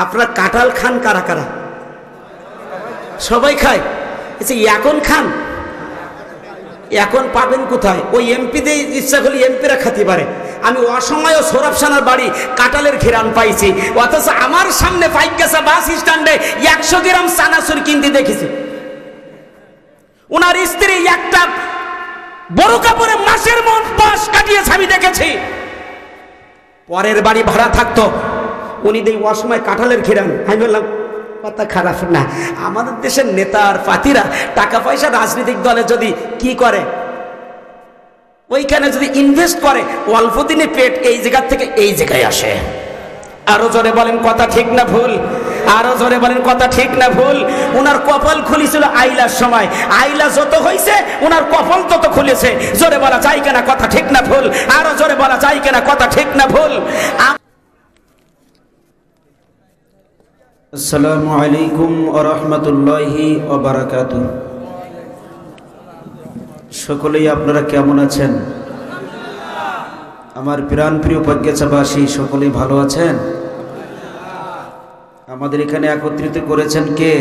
আপনারা কাঁঠাল খান কারা কারা? সবাই খায়। আচ্ছা, এখন খান? এখন পাবেন কোথায়? ওই এমপিদের ইচ্ছা করলে এমপিরা খেতে পারে। আমি অসময় সৌরভসানার বাড়ি কাঁঠালের ঘেরান পাইছি, অথচ আমার সামনে পাইকাসা বাস স্ট্যান্ডে 100 গ্রাম চানাচুর কিনতে দেখেছি। ওনার স্ত্রী একটা বড় কাপড়ে মাসের মন পাশ কাটিয়েছে, আমি দেখেছি। পরের বাড়ি ভাড়া থাকতো, উনি দেই অসময় কাঁঠালের ঘেরান। আমি বললাম কথা খারাপ না। আমাদের দেশের নেতা আর পাতিরা টাকা পয়সা রাজনৈতিক দলে যদি কি করে, ওইখানে যদি ইনভেস্ট করে, অল্প দিনে পেট এই জায়গা থেকে এই জায়গায় আসে। আরো জোরে বলেন কথা ঠিক না ভুল? আরো জোরে বলেন কথা ঠিক না ভুল? ওনার কপাল খুলেছিল আইলার সময়, আইলা যত হয়েছে ওনার কপাল তত খুলেছে। জোরে বলা যায় কিনা কথা ঠিক না ভুল? আরো জোরে বলা যায় কিনা কথা ঠিক না ভুল? আসসালামু আলাইকুম ওয়া রাহমাতুল্লাহি ওয়া বারাকাতুহু। সকলেই আপনারা কেমন আছেন? আমার প্রাণপ্রিয় প্রজ্ঞাচাবাসী সকলেই ভালো আছেন? আমাদের এখানে একত্রিত করেছেন কে?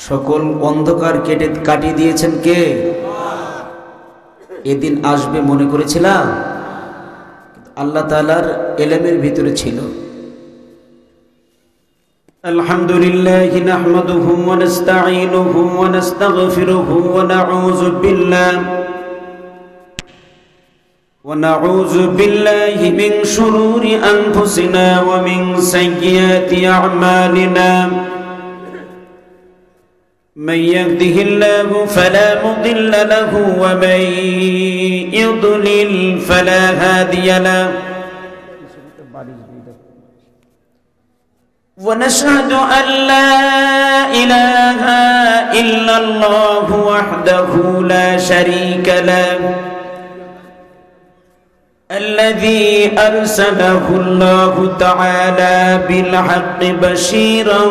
সকল অন্ধকার কাটিয়ে দিয়েছেন কে? এদিন আসবে মনে করেছিলাম, আল্লাহ তাআলার ইলমের ভিতরে ছিল। আলহামদুলিল্লাহি নাহমাদুহু ওয়া নাস্তাঈনুহু ওয়া নাস্তাগফিরুহু ওয়া নাউযু বিল্লাহি মিন শুরুরি আনফুসিনা ওয়া মিন সাইয়্যাতি আ'মালিনা। মান ইয়াহদিহিল্লাহু ফালা মুদিল্লা লাহু ওয়া মান ইউদ্লিল ফালা হাদিয়া লাহু। ونشهد أن لا إله إلا الله وحده لا شريك له الذي أرسله الله تعالى بالحق بشيرا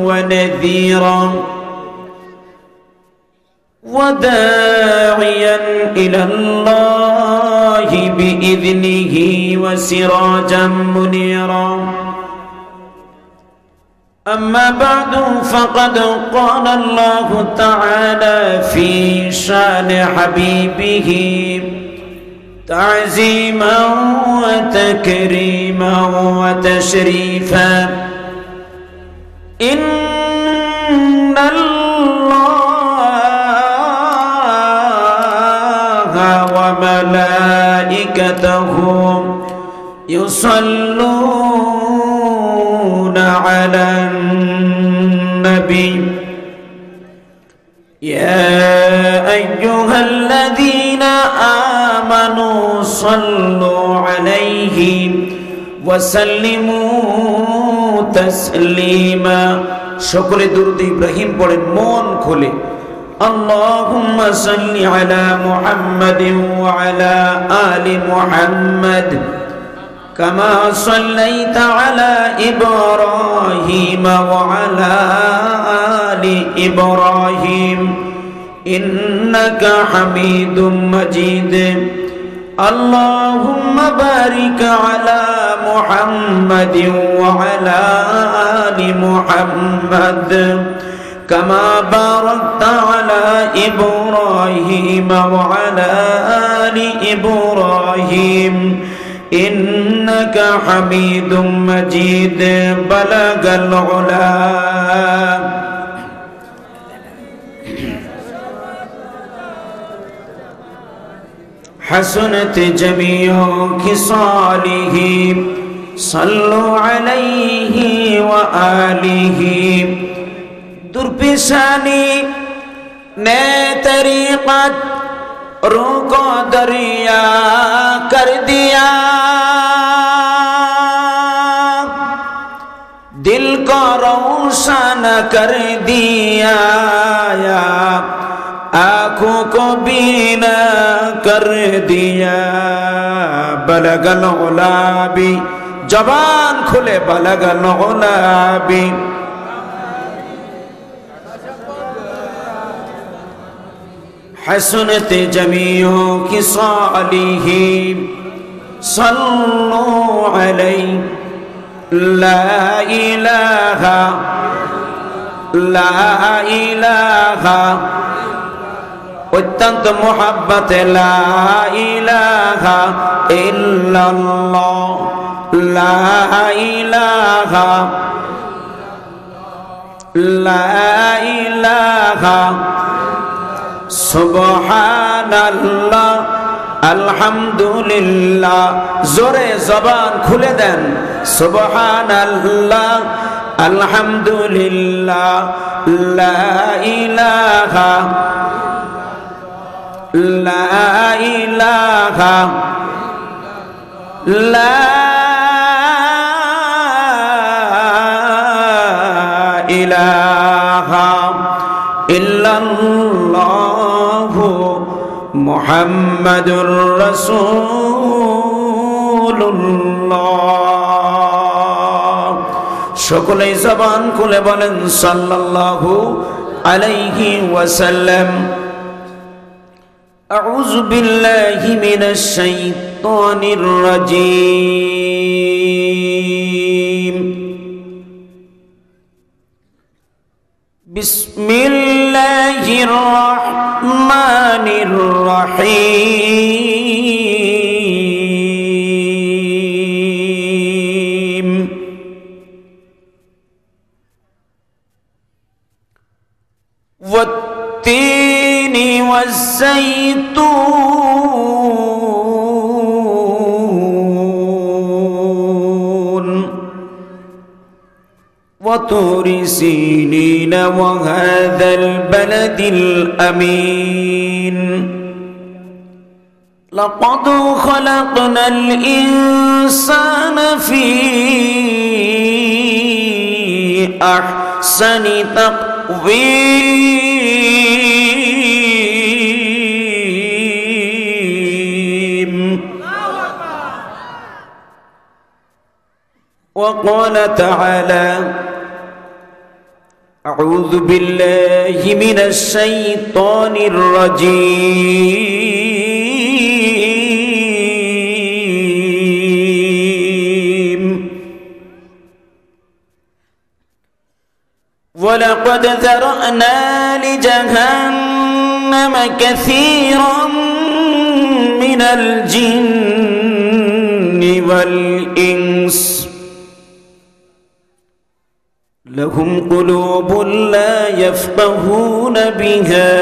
ونذيرا وداعيا إلى الله بإذنه وسراجا منيرا. أما بعد فقد قال الله تعالى في شان حبيبه تعظيما وتكريما وتشريفا. إن الله وملائكته يصلون على النبي يا أيها الذين آمنوا صلوا عليه وسلموا تسليما. সকলে দুরূদ ইব্রাহিম পড়েন মন খুলে। اللهم صل على محمد وعلى آل محمد كما صليت على إبراهيم وعلى آل إبراهيم إنك حميد مجيد. اللهم بارك على محمد وعلى آل محمد كما باركت على إبراهيم وعلى آل إبراهيم إنك حميد مجيد. بلغ العلا حسنت جميع خصاله صلوا عليه وآله. درپیشانی نے طریقت روح کو دریا کر دیا, दिल को रोशन कर दिया, आँखों को बीना कर दिया. बलगल उलाबी जबान खुले बलगल उलाबी. हसनत जमीओ की सालिही सल्लु अलैहि লা ইলাহা লা ইলাহা অত্যন্ত মোহাব্বতে লা ইলাহা ইল্লাল্লাহ লা ইলাহা লা ইলাহা সুবহানাল্লাহ আলহামদুলিল্লাহ। জোরে জবান খুলে দেন সুবহানাল্লাহ আলহামদুলিল্লাহ লা ইলাহা লা ইলাহা লা ইলাহা ইল্লাল্লাহু মুহাম্মাদুর রাসূলুল্লাহ। সকলেই জবান খুলে বলেন সাল্লাল্লাহু আলাইহি ওয়াসাল্লাম। আউযু বিল্লাহি মিনাশ শাইতানির রাজীম। বিসমিল্লাহির রহমানির রহিম। ওয়াত-তিনি ওয়াজ-যাইতুন وطور سينين وهذا البلد الأمين لقد خلقنا الإنسان في أحسن تقويم وقال تعالى أعوذ بالله من الشيطان الرجيم ولقد ذرأنا لجهنم كثيرا من الجن والإنس لهم قلوب لا يفقهون بها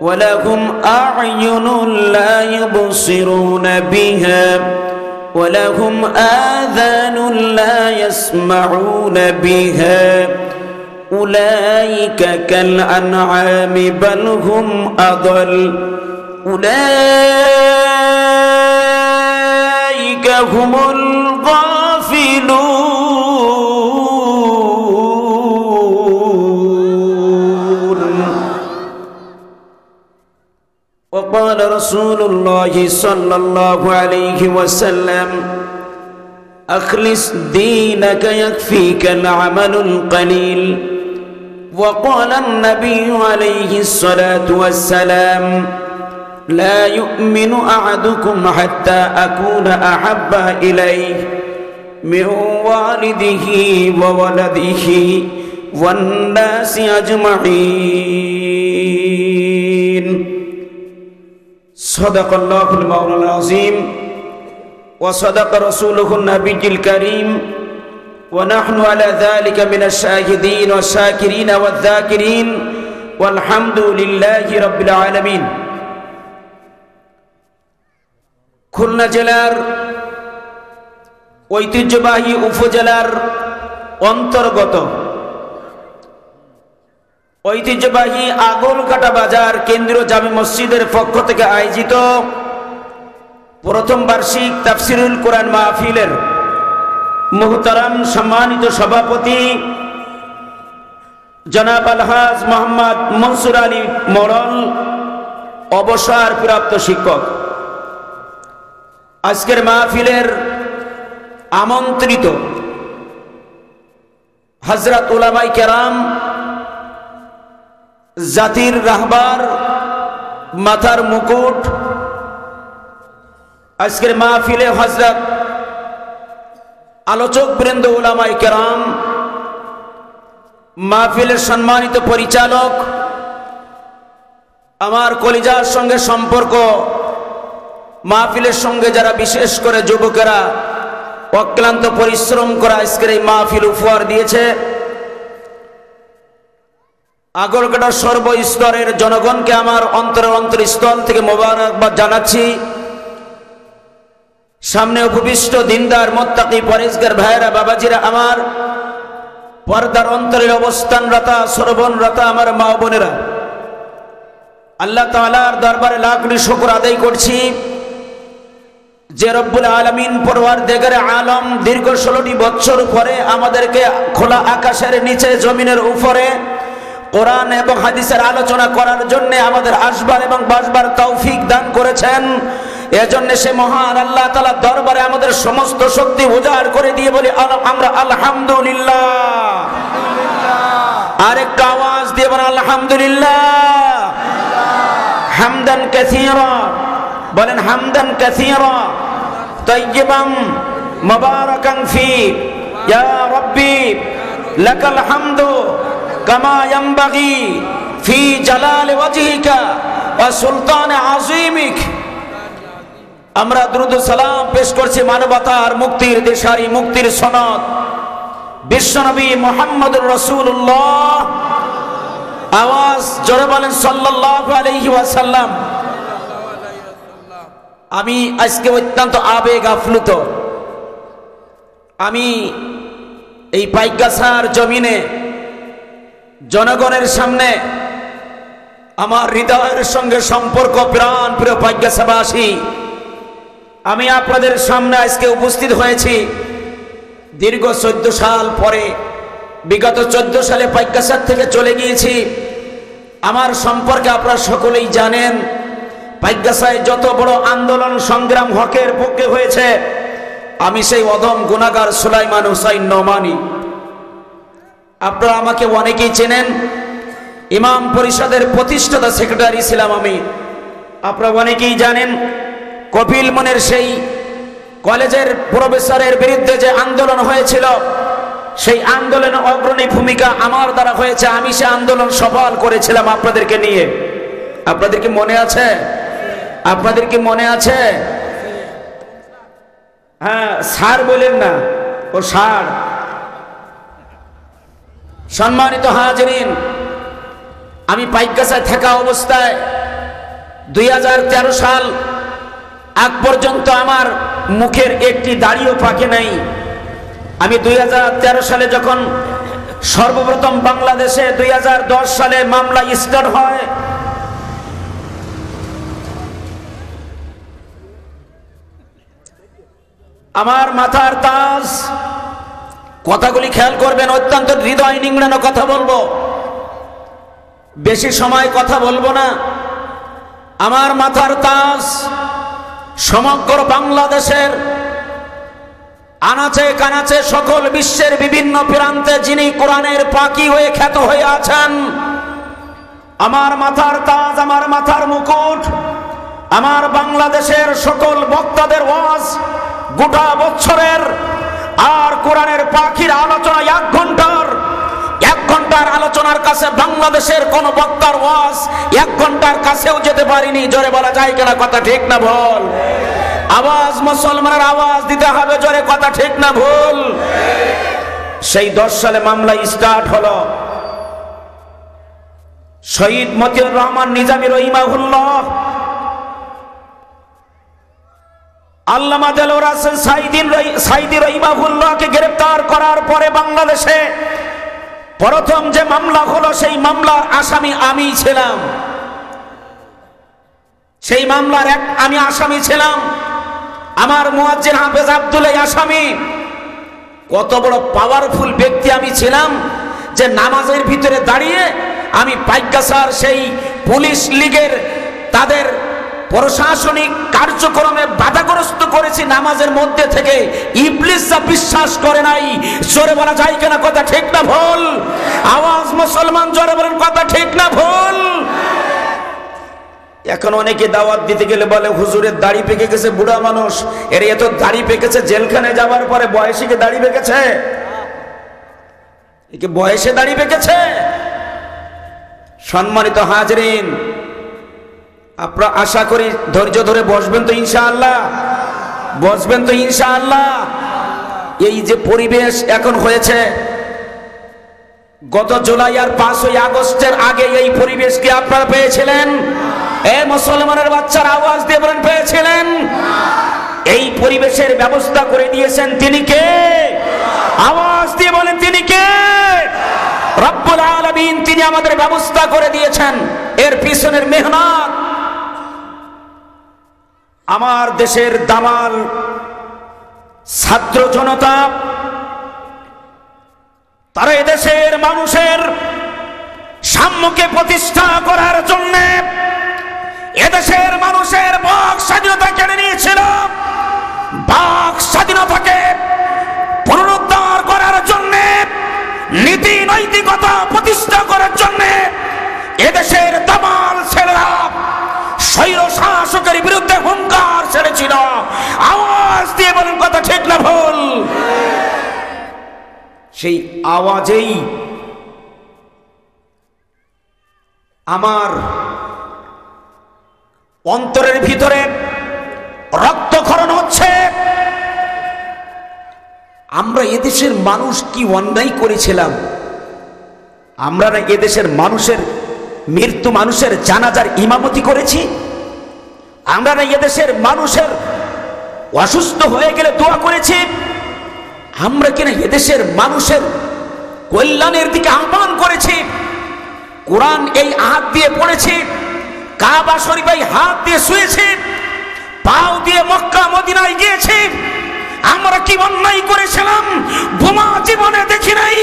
ولهم أعين لا يبصرون بها ولهم آذان لا يسمعون بها أولئك كالأنعام بل هم أضل أولئك هم الغافلون وقال رسول الله صلى الله عليه وسلم أخلص دينك يكفيك العمل القليل وقال النبي عليه الصلاة والسلام لا يؤمن أحدكم حتى أكون أحب إليه من والده وولده والناس أجمعين صدق الله المولى العظيم وصدق رسوله النبي الكريم ونحن على ذلك من الشاهدين والشاكرين والذاكرين والحمد لله رب العالمين খুলনা জেলার ঐতিহ্যবাহী উপজেলার অন্তর্গত ঐতিহ্যবাহী আগলকাটা বাজার কেন্দ্রীয় জামে মসজিদের পক্ষ থেকে আয়োজিত প্রথম বার্ষিক তাফসিরুল কোরআন মাহফিলের মুহতারাম সম্মানিত সভাপতি জনাব আলহাজ মোহাম্মদ মনসুর আলী মরল অবসরপ্রাপ্ত শিক্ষক, আজকের মাহফিলের আমন্ত্রিত হযরত উলামায়ে কেরাম, জাতির রাহবার, মাথার মুকুট, আজকের মাহফিলে হযরত আলোচক বৃন্দ, উলামায়ে কেরাম, মাহফিলের সম্মানিত পরিচালক, আমার কলিজার সঙ্গে সম্পর্ক, মাহফিলের সঙ্গে যারা বিশেষ করে যুবকেরা অক্লান্ত পরিশ্রম করা আজকের এই মাহফিল উপহার দিয়েছে, আগরকাটার সর্বস্তরের জনগণকে আমার অন্তরস্থল থেকে মোবারকবাদ জানাচ্ছি। সামনে উপবিষ্ট দিনদার মুত্তাকি পরেজগার ভাইয়েরা, বাবাজিরা আমার, পর্দার অন্তরের অবস্থানরতা শ্রবণরতা আমার মা বোনেরা, আল্লাহ তাআলার দরবারে লাখ কোটি শুকর আদায় করছি যে রব্বুল আলামিন পরওয়ারদিগারে আলম দীর্ঘ 16টি বছর পরে আমাদেরকে খোলা আকাশের নিচে জমিনের উপরে কোরআন এবং হাদিসের আলোচনা করার জন্য আমাদের আসবার এবং বসবার তৌফিক দান করেছেন। এজন্য সে মহান আল্লাহ তাআলার দরবারে আমাদের সমস্ত শক্তি উজাড় করে দিয়ে বলি আমরা আলহামদুলিল্লাহ। আরেকটা আওয়াজ দিয়ে বলেন আলহামদুলিল্লাহ। হামদান কাসীরা, বলেন হামদান কাসীরা তাইয়িবান মুবারাকান ফি, ইয়া রাব্বি লাকাল হামদু কামা ইয়ানবাগি ফি জালালি ওয়াজহিকা ওয়া সুলতানি আযীমিক। আমরা দুরূদ সালাম পেশ করছি মানবতার মুক্তির দেশারি, মুক্তির সনদ বিশ্বনবী মুহাম্মদুর রাসূলুল্লাহ। আওয়াজ জোরে বলেন সাল্লাল্লাহু আলাইহি ওয়াসাল্লাম। আমি আজকে অত্যন্ত আবেগ আপ্লুত। আমি এই পাইকগাছার জমিনে জনগণের সামনে আমার হৃদয়ের সঙ্গে সম্পর্ক প্রাণ প্রিয় পাইকগাছাবাসী, আমি আপনাদের সামনে আজকে উপস্থিত হয়েছি দীর্ঘ 14 সাল পরে। বিগত 14 সালে পাইকগাছার থেকে চলে গিয়েছি। আমার সম্পর্কে আপনারা সকলেই জানেন, পাইকগাছায় যত বড় আন্দোলন সংগ্রাম হকের পক্ষে হয়েছে, আমি সেই অদম গুনাহগার সুলাইমান হুসাইন নোমানী। আপনারা আমাকে অনেকেই চেনেন, ইমাম পরিষদের প্রতিষ্ঠাতা সেক্রেটারি ছিলাম আমি। আপনারা অনেকেই জানেন কপিল মনের সেই কলেজের প্রফেসরের বিরুদ্ধে যে আন্দোলন হয়েছিল, সেই আন্দোলনে অগ্রণী ভূমিকা আমার দ্বারা হয়েছে। আমি সে আন্দোলন সফল করেছিলাম আপনাদেরকে নিয়ে। আপনাদের কি মনে আছে? আপনাদের কি মনে আছে? হ্যাঁ, স্যার বলেন না, ও স্যার। সম্মানিত হাজিরিন, আমি পাইকগাছায় থাকা অবস্থায় 2013 সাল আগ পর্যন্ত আমার মুখের একটি দাড়িও পাকে নাই। আমি 2013 সালে যখন সর্বপ্রথম বাংলাদেশে 2010 সালে মামলা স্টার্ট হয়, আমার মাথার তাজ, কথাগুলি খেয়াল করবেন, অত্যন্ত হৃদয় নিংড়ানো কথা বলবো, বেশি সময় কথা বলবো না। আমার মাথার তাজ সমগ্র বাংলাদেশের আনাচে কানাচে সকল বিশ্বের বিভিন্ন প্রান্তে যিনি কোরআনের পাখি হয়ে খ্যাত হয়ে আছেন, আমার মাথার তাজ, আমার মাথার মুকুট, আমার বাংলাদেশের সকল বক্তাদের ওয়াজ গোটা বছরের আর কোরআনের পাখির আলোচনা 1 ঘন্টার আলোচনার কাছে বাংলাদেশের কোন বক্তার ওয়াজ 1 ঘন্টার কাছেও যেতে পারিনি। জোরে বলা যায় কিনা কথা, ঠিক না ভুল? আওয়াজ মুসলমানের আওয়াজ দিতে হবে জোরে, কথা ঠিক না ভুল? সেই 10 সালে মামলা স্টার্ট হলো। শহীদ মতিউর রহমান নিজামী রহিমাহুল্লাহ, আল্লামা দেলোয়ার হোসেন সাইদি রহিমাহুল্লাহকে গ্রেফতার করার পরে বাংলাদেশে প্রথম যে মামলা হলো, সেই মামলার আসামি আমি ছিলাম। সেই মামলার আমি আসামি ছিলাম। আমার মুয়াজ্জিন হাফেজ আব্দুল্লাহ আসামি। কত বড় পাওয়ারফুল ব্যক্তি আমি ছিলাম যে নামাজের ভিতরে দাঁড়িয়ে আমি পাইকগাছার সেই পুলিশ লীগের তাদের প্রশাসনিক কার্যক্রমে বাধাগ্রস্ত করেছি নামাজের মধ্যে থেকে। ইবলিস যা বিশ্বাস করে নাই। জোরে বলা যায় কিনা কথা, ঠিক না ভুল? আওয়াজ মুসলমান জোরে বলেন, কথা ঠিক না ভুল? এখন অনেকে দাওয়াত দিতে গেলে বলে হুজুরের দাড়ি পেকে গেছে, বুড়া মানুষ, এর এত দাড়ি পেকেছে, জেলখানে যাওয়ার পরে বয়সে কি দাড়ি পেকেছে? একে বয়সে দাড়ি পেকেছে? সম্মানিত হাজরিন, আপনারা আশা করি ধৈর্য ধরে বসবেন তো ইনশাআল্লাহ, বসবেন তো ইনশাআল্লাহ। এই যে পরিবেশ এখন হয়েছে, গত জুলাই আর 5ই আগস্টের আগে এই পরিবেশ কি আপনারা পেয়েছিলেন? এ মুসলমানের বাচ্চারা আওয়াজ দিয়ে বলেন, পেয়েছিলেন? এই পরিবেশের ব্যবস্থা করে দিয়েছেন তিনি কে? আওয়াজ দিয়ে বলেন, তিনি কে? রব্বুল আলামিন, তিনি আমাদের ব্যবস্থা করে দিয়েছেন। এর পিছনের মেহনত আমার দেশের দামাল ছাত্র জনতা, তারা এদেশের মানুষের সাম্যকে প্রতিষ্ঠা করার জন্য এদেশের মানুষের বাক স্বাধীনতা কেড়ে নিয়েছিল। বাক স্বাধীনতাকে পুনরুদ্ধার করার জন্য, নীতি নৈতিকতা প্রতিষ্ঠা করার জন্য এদেশের দামাল ছেলেরা স্বৈর শাসকের বিরুদ্ধে হুঙ্কার ছেড়েছিল। আওয়াজ দিয়ে বলেন, কথা ঠিক না ভুল? সেই আওয়াজেই আমার অন্তরের ভিতরে রক্তক্ষরণ হচ্ছে। আমরা এদেশের মানুষ কি অন্যায় করেছিলাম? আমরা না এদেশের মানুষের মৃত্যু মানুষের জানাজার ইমামতি করেছি? আমরা না এদেশের মানুষের অসুস্থ হয়ে গেলে দোয়া করেছি? আমরা কিনা এদেশের মানুষের কল্যাণের দিকে আহ্বান করেছি? কোরআন এই হাত দিয়ে পড়েছি, কাবা শরীফে হাত দিয়ে শুয়েছি, পাও দিয়ে মক্কা মদিনায় গিয়েছি। আমরা কি অন্যায় করেছিলাম? বোমা জীবনে দেখি নাই,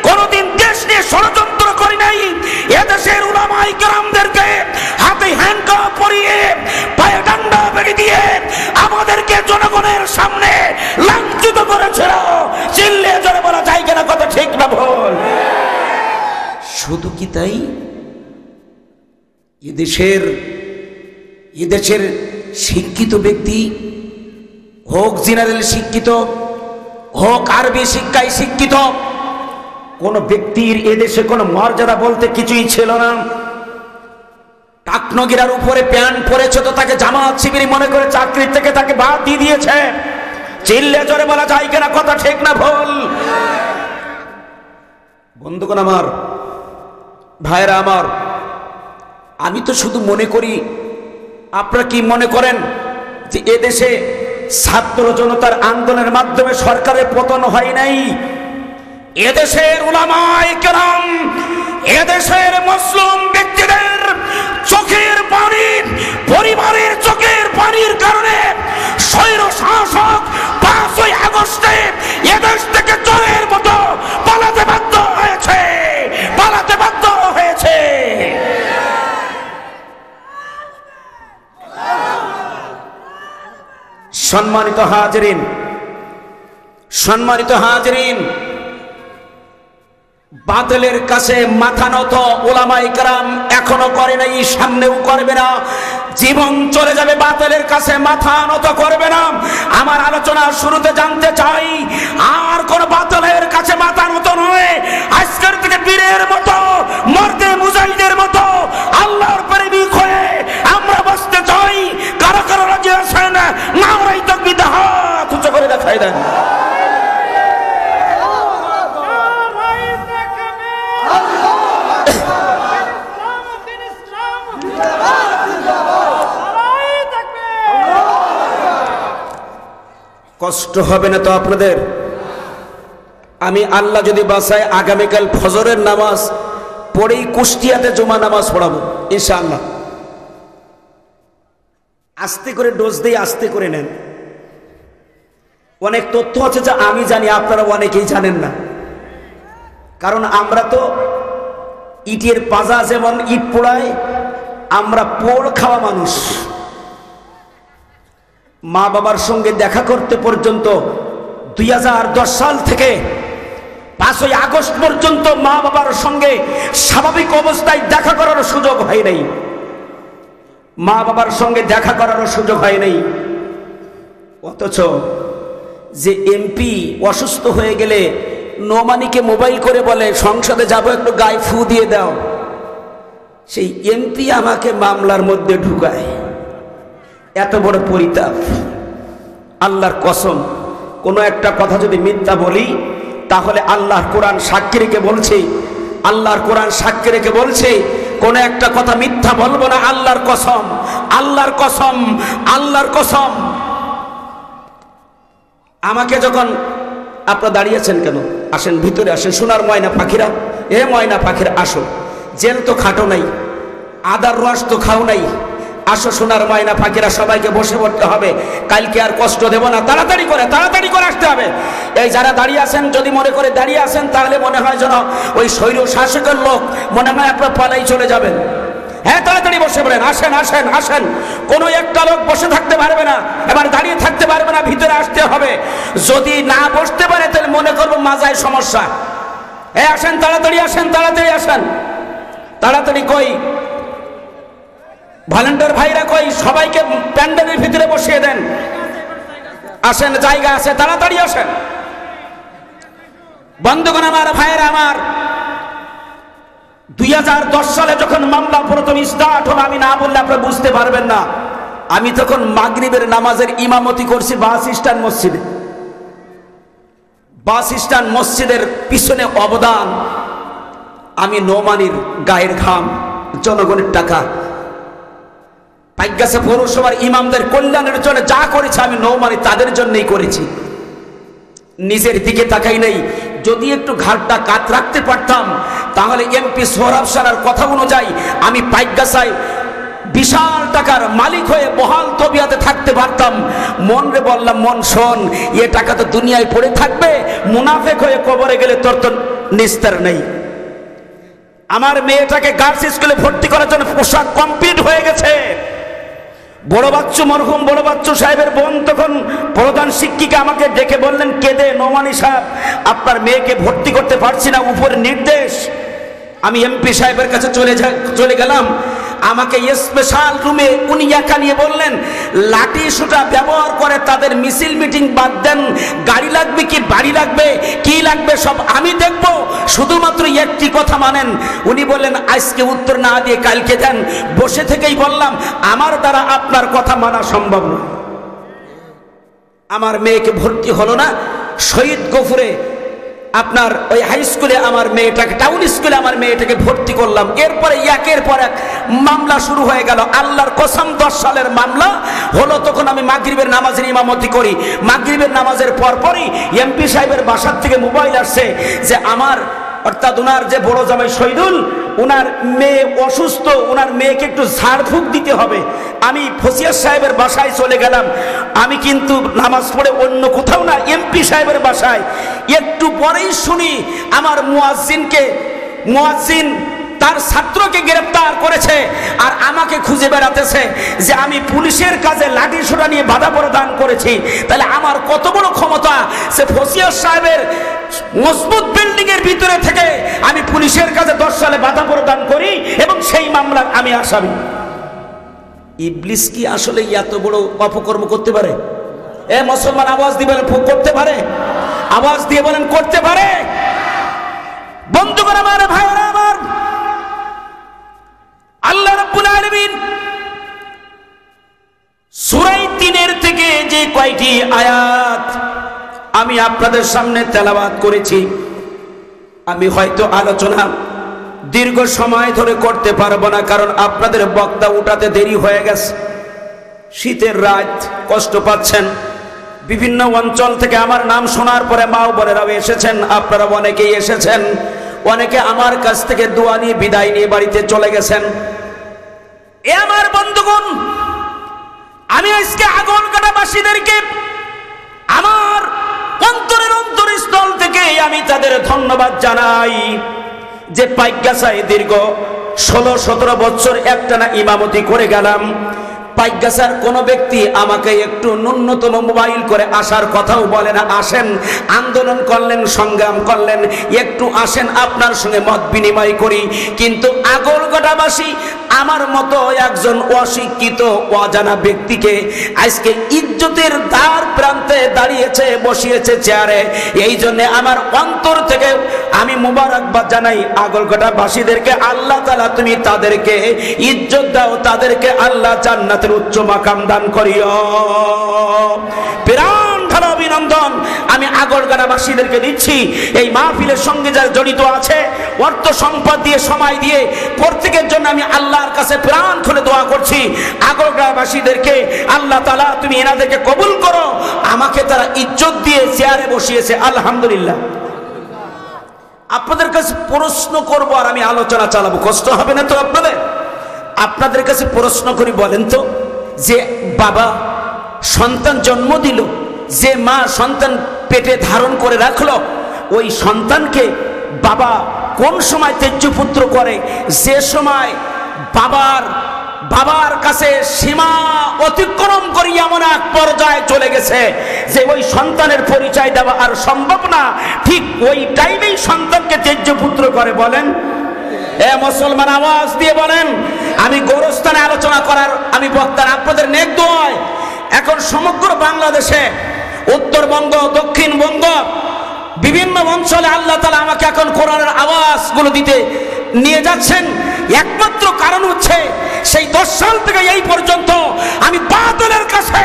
কোনদিন দেশ নিয়ে ষড়যন্ত্র করি নাই। এদেশের উলামায়ে কেরামদেরকে হাতে হ্যান্ডকাফ পরিয়ে, পায়ে ডান্ডা বেড়ি দিয়ে আমাদেরকে জনগণের সামনে লাঞ্ছিত করেছিল। চিল্লিয়ে জোরে বলা যায় কিনা, কথা ঠিক না ভুল? শুধু কি তাই? এদেশের শিক্ষিত ব্যক্তি হোক জেনারেল শিক্ষিত, হোক আরবি শিক্ষায় শিক্ষিত, কোন ব্যক্তির এদেশে কোনো মর্যাদা বলতে কিছুই ছিল না। টাকনগিরার উপরে প্যান্ট পরেছে তো তাকে জামাত শিবিরি মনে করে চাকরি থেকে তাকে বাদ দিয়ে দিয়েছে। চিল্লে জোরে বলা যায় কিনা, কথা ঠিক না ভুল? বন্ধুগণ আমার, ভাইরা আমার, আমি তো শুধু মনে করি, আপনারা কি মনে করেন যে এদেশে ছাত্র জনতার আন্দোলনের মাধ্যমে সরকারের পতন হয় নাই? এদেশের উলামায়ে কেরাম, এদেশের মুসলিম ব্যক্তিদের চোখের পানি, পরিবারের চোখের পানির কারণে স্বৈর শাসক 5ই আগস্টে এদেশ থেকে চোরের মতো পালাতে বাধ্য হয়েছে, পালাতে বাধ্য হয়েছে। সম্মানিত হাজরিন, সম্মানিত হাজরিন, বাতিলের কাছে মাথা নত উলামায়ে কেরাম এখনো করে নাই, সামনেও করবে না। জীবন চলে যাবে, বাতিলের কাছে মাথা নত করবে না। আমার আলোচনার শুরুতে জানতে চাই, আর কোন বাতিলের কাছে মাথা নত নয়। আজকের থেকে বীরের মতো, মর্দে মুজাহিদের মতো আল্লাহর প্রেমিক হয়ে আমরা বসতে চাই। কারো কারো রাজি আছেন? নারায়ে তাকবীর, হাত উঁচু করে দেখাই দেন। কষ্ট হবে না তো আপনাদের? আমি আল্লাহ যদি বাঁচায় আগামীকাল ফজরের নামাজ পড়েই কুষ্টিয়াতে জুমা নামাজ পড়াবো ইনশাআল্লাহ। আস্তে করে ডোজ দিয়ে আস্তে করে নেন। অনেক তথ্য আছে যা আমি জানি, আপনারা অনেকেই জানেন না। কারণ আমরা তো ইটের পাজা যেমন ইট পোড়ায়, আমরা পোড় খাওয়া মানুষ। মা বাবার সঙ্গে দেখা করতে পর্যন্ত 2010 সাল থেকে 5ই আগস্ট পর্যন্ত মা বাবার সঙ্গে স্বাভাবিক অবস্থায় দেখা করার সুযোগ হয় নাই। মা বাবার সঙ্গে দেখা করারও সুযোগ হয় নাই। অথচ যে এমপি অসুস্থ হয়ে গেলে নোমানিকে মোবাইল করে বলে সংসদে যাব, একটু গায়ে ফু দিয়ে দাও, সেই এমপি আমাকে মামলার মধ্যে ঢুকায়। এত বড় পরিতাপ। আল্লাহর কসম, কোনো একটা কথা যদি মিথ্যা বলি তাহলে আল্লাহর কোরআন সাক্ষী রেখে বলছে, আল্লাহর কোরআন সাক্ষী রেখে বলছে কোন একটা কথা মিথ্যা বলবো না। আল্লাহর কসম, আল্লাহর কসম, আল্লাহর কসম। আমাকে যখন আপনারা দাঁড়িয়েছেন কেন, আসেন ভিতরে আসেন, সোনার ময়না পাখিরা, এ ময়না পাখিরা আসো, জেল তো খাটো নাই, আদার রস তো খাও নাই, আসো সোনার ময়না পাখিরা, সবাইকে বসে পড়তে হবে, কালকে আর কষ্ট দেব না, তাড়াতাড়ি করে আসতে হবে। এই যারা দাঁড়িয়ে আছেন, যদি মনে করে দাঁড়িয়ে আছেন তাহলে মনে হয় যেন ওই স্বৈর শাসকের লোক, মনে হয় আপনার পালাই চলে যাবেন। হ্যাঁ, তাড়াতাড়ি বসে পড়েন, আসেন আসেন আসেন। কোনো একটা লোক বসে থাকতে পারবে না, এবার দাঁড়িয়ে থাকতে পারবে না, ভিতরে আসতে হবে। যদি না বসতে পারে তাহলে মনে করবো মাজায় সমস্যা। হ্যাঁ, আসেন, তাড়াতাড়ি আসেন, তাড়াতাড়ি আসেন, তাড়াতাড়ি। কই ভলান্টিয়ার ভাইরা কই? সবাইকে প্যান্ডেলের ভিতরে বসিয়ে দেন। আসেন, জায়গা আছে, তাড়াতাড়ি আসেন। বন্ধুগণ আমার, ভাইয়েরা আমার, 2010 সালে যখন মামলা প্রথম স্টার্ট হলো, আমি না বললে আপনারা বুঝতে পারবেন না, আমি তখন মাগরিবের নামাজের ইমামতি করছি বাস স্ট্যান্ড মসজিদে। বাস স্ট্যান্ড মসজিদের পিছনে অবদান, আমি নোমানির গায়ের ঘাম, জনগণের টাকা, পাইকগাছা পৌরসভার ইমামদের কল্যাণের জন্য যা করেছে আমি নোমানি তাদের জন্যই করেছি, নিজের দিকে তাকাই নাই। যদি একটু ঘাটটা কাত রাখতে পারতাম তাহলে এমপি সোহরাব সারার কথা অনুযায়ী আমি পাইকগাছায় বিশাল টাকার মালিক হয়ে বহাল তবিয়াতে থাকতে পারতাম। মন রে বললাম, মন শোন, এ টাকা তো দুনিয়ায় পড়ে থাকবে, মুনাফেক হয়ে কবরে গেলে তোর তো নিস্তার নেই। আমার মেয়েটাকে গার্লস স্কুলে ভর্তি করার জন্য পোশাক কমপ্লিট হয়ে গেছে। বড় বাচ্চু, মরহুম বড় বাচ্চু সাহেবের বোন তখন প্রধান শিক্ষিকা আমাকে ডেকে বললেন কেঁদে, নোমানি সাহেব আপনার মেয়েকে ভর্তি করতে পারছি না, উপরে নির্দেশ। আমি এমপি সাহেবের কাছে চলে গেলাম। আমাকে স্পেশাল রুমে উনি একা নিয়ে বললেন, লাঠি সুটা ব্যবহার করে তাদের মিছিল মিটিং বাদ দেন, গাড়ি লাগবে কি বাড়ি লাগবে কি লাগবে সব আমি দেখব, শুধুমাত্র একটি কথা মানেন। উনি বললেন আজকে উত্তর না দিয়ে কালকে দেন। বসে থেকেই বললাম আমার দ্বারা আপনার কথা মানা সম্ভব নয়। আমার মেয়েকে ভর্তি হলো না। শহীদ গফুরে আপনার ওই হাই স্কুলে আমার মেয়েটাকে, টাউন স্কুলে আমার মেয়েটাকে ভর্তি করলাম। এরপরে একের পর এক মামলা শুরু হয়ে গেল। আল্লাহর কসম, 10 সালের মামলা হলো। তখন আমি মাগরিবের নামাজের ইমামতি করি। মাগরিবের নামাজের পরপরই এমপি সাহেবের বাসার থেকে মোবাইল আসছে যে আমার, অর্থাৎ ওনার যে বড় জামাই শহীদুল, ওনার মেয়ে অসুস্থ, ওনার মেয়েকে একটু ঝাড়ফুঁক দিতে হবে। আমি ফসিয়ার সাহেবের বাসায় চলে গেলাম। আমি কিন্তু নামাজ পড়ে অন্য কোথাও না, এমপি সাহেবের বাসায়। একটু পরেই শুনি আমার মুয়াজ্জিন তার ছাত্রকে গ্রেফতার করেছে আর আমাকে খুঁজে বেড়াতেছে যে আমি পুলিশের কাজে লাঠি সোটা নিয়ে বাধা প্রদান করেছি। তাহলে আমার কত বড় ক্ষমতা, সে ফসিয়ার সাহেবের মজবুত বিল্ডিং এর ভিতরে থেকে আমি পুলিশের কাছে 10 সালে বাধা প্রদান করি এবং সেই মামলার আমি আসামি। ইবলিস কি আসলে এত বড় অপকর্ম করতে পারে? এ মুসলমান আওয়াজ দিবেন, করতে পারে? আওয়াজ দিয়ে বলেন করতে পারে? বন্ধুগণ আমার, ভাইরা আমার, আল্লাহ রাব্বুল আলামিন সূরা 3 থেকে যে কয়টি আয়াত আমি আপনাদের সামনে তেলাওয়াত করেছি, আমি হয়তো আলোচনা দীর্ঘ সময় ধরে করতে পারবো না, কারণ আপনাদের বক্তা উঠাতে দেরি হয়ে গেছে। শীতের রাত, কষ্ট পাচ্ছেন। বিভিন্ন অঞ্চল থেকে আমার নাম শোনার পরে মা ও বোনেরাও এসেছেন, আপনারা অনেকেই এসেছেন, অনেকে আমার কাছ থেকে দোয়া নিয়ে বিদায় নিয়ে বাড়িতে চলে গেছেন। এ আমার বন্ধুগণ, আমি আজকে আগরকাটাবাসীদেরকে আমার অন্তরের অন্তরস্থল থেকে আমি তাদের ধন্যবাদ জানাই যে পাইকগাছায় দীর্ঘ 16-17 বছর একটানা ইমামতি করে গেলাম। পাইগাছার কোনো ব্যক্তি আমাকে একটু ন্যূনতম মোবাইল করে আসার কথাও বলে না। আসেন, আন্দোলন করলেন, সংগ্রাম করলেন, একটু আসেন আপনার সঙ্গে মত বিনিময় করি। কিন্তু আগরগাঁওবাসী আমার মতো একজন অশিক্ষিত অজানা ব্যক্তিকে আজকে ইজ্জতের দ্বার প্রান্তে দাঁড়িয়েছে, বসিয়েছে চেয়ারে। এই জন্য আমার অন্তর থেকে আমি মুবারকবাদ জানাই আগরগাঁওবাসীদেরকে। আল্লাহ তাআলা তুমি তাদেরকে ইজ্জত দাও, তাদেরকে আল্লাহ জান্নাতের উচ্চ মাকাম দান করিও। প্রাণ ঢালা অভিনন্দন আমি আগরগাঁওবাসীদেরকে দিচ্ছি। এই মাহফিলের সঙ্গে যারা জড়িত আছে, অর্থ সম্পদ দিয়ে, সময় দিয়ে, প্রত্যেকের জন্য আমি আল্লাহর কাছে প্রাণ খুলে দোয়া করছি। আগরগাঁওবাসীদেরকে আল্লাহ তাআলা তুমি এনাদেরকে কবুল করো। আমাকে তারা ইজ্জত দিয়ে চেয়ারে বসিয়েছে, আলহামদুলিল্লাহ। আপনাদের কাছে প্রশ্ন করব আর আমি আলোচনা চালাবো, কষ্ট হবে না তো আপনাদের? আপনাদের কাছে প্রশ্ন করি, বলেন তো, যে বাবা সন্তান জন্ম দিল, যে মা সন্তান পেটে ধারণ করে রাখলো, ওই সন্তানকে বাবা কোন সময় ত্যায্য পুত্র করে? যে সময় বাবার কাছে সীমা অতিক্রম করি এমন এক পর্যায়ে চলে গেছে যে ওই সন্তানের পরিচয় দেওয়া আর সম্ভব না, ঠিক ওই টাইমেই সন্তানকে ত্যায্য পুত্র করে। বলেন এ মুসলমান, আওয়াজ দিয়ে বলেন। আমি গোরস্থানে আলোচনা করার আমি বক্তা, আপনাদের নেক দোয়ায়। এখন সমগ্র বাংলাদেশে, উত্তরবঙ্গ, দক্ষিণবঙ্গ, বিভিন্ন অঞ্চলে আল্লাহ তাআলা আমাকে এখন কোরআনের আওয়াজগুলো দিতে নিয়ে যাচ্ছেন। একমাত্র কারণ হচ্ছে সেই 10 সাল থেকে এই পর্যন্ত আমি বাতিলের কাছে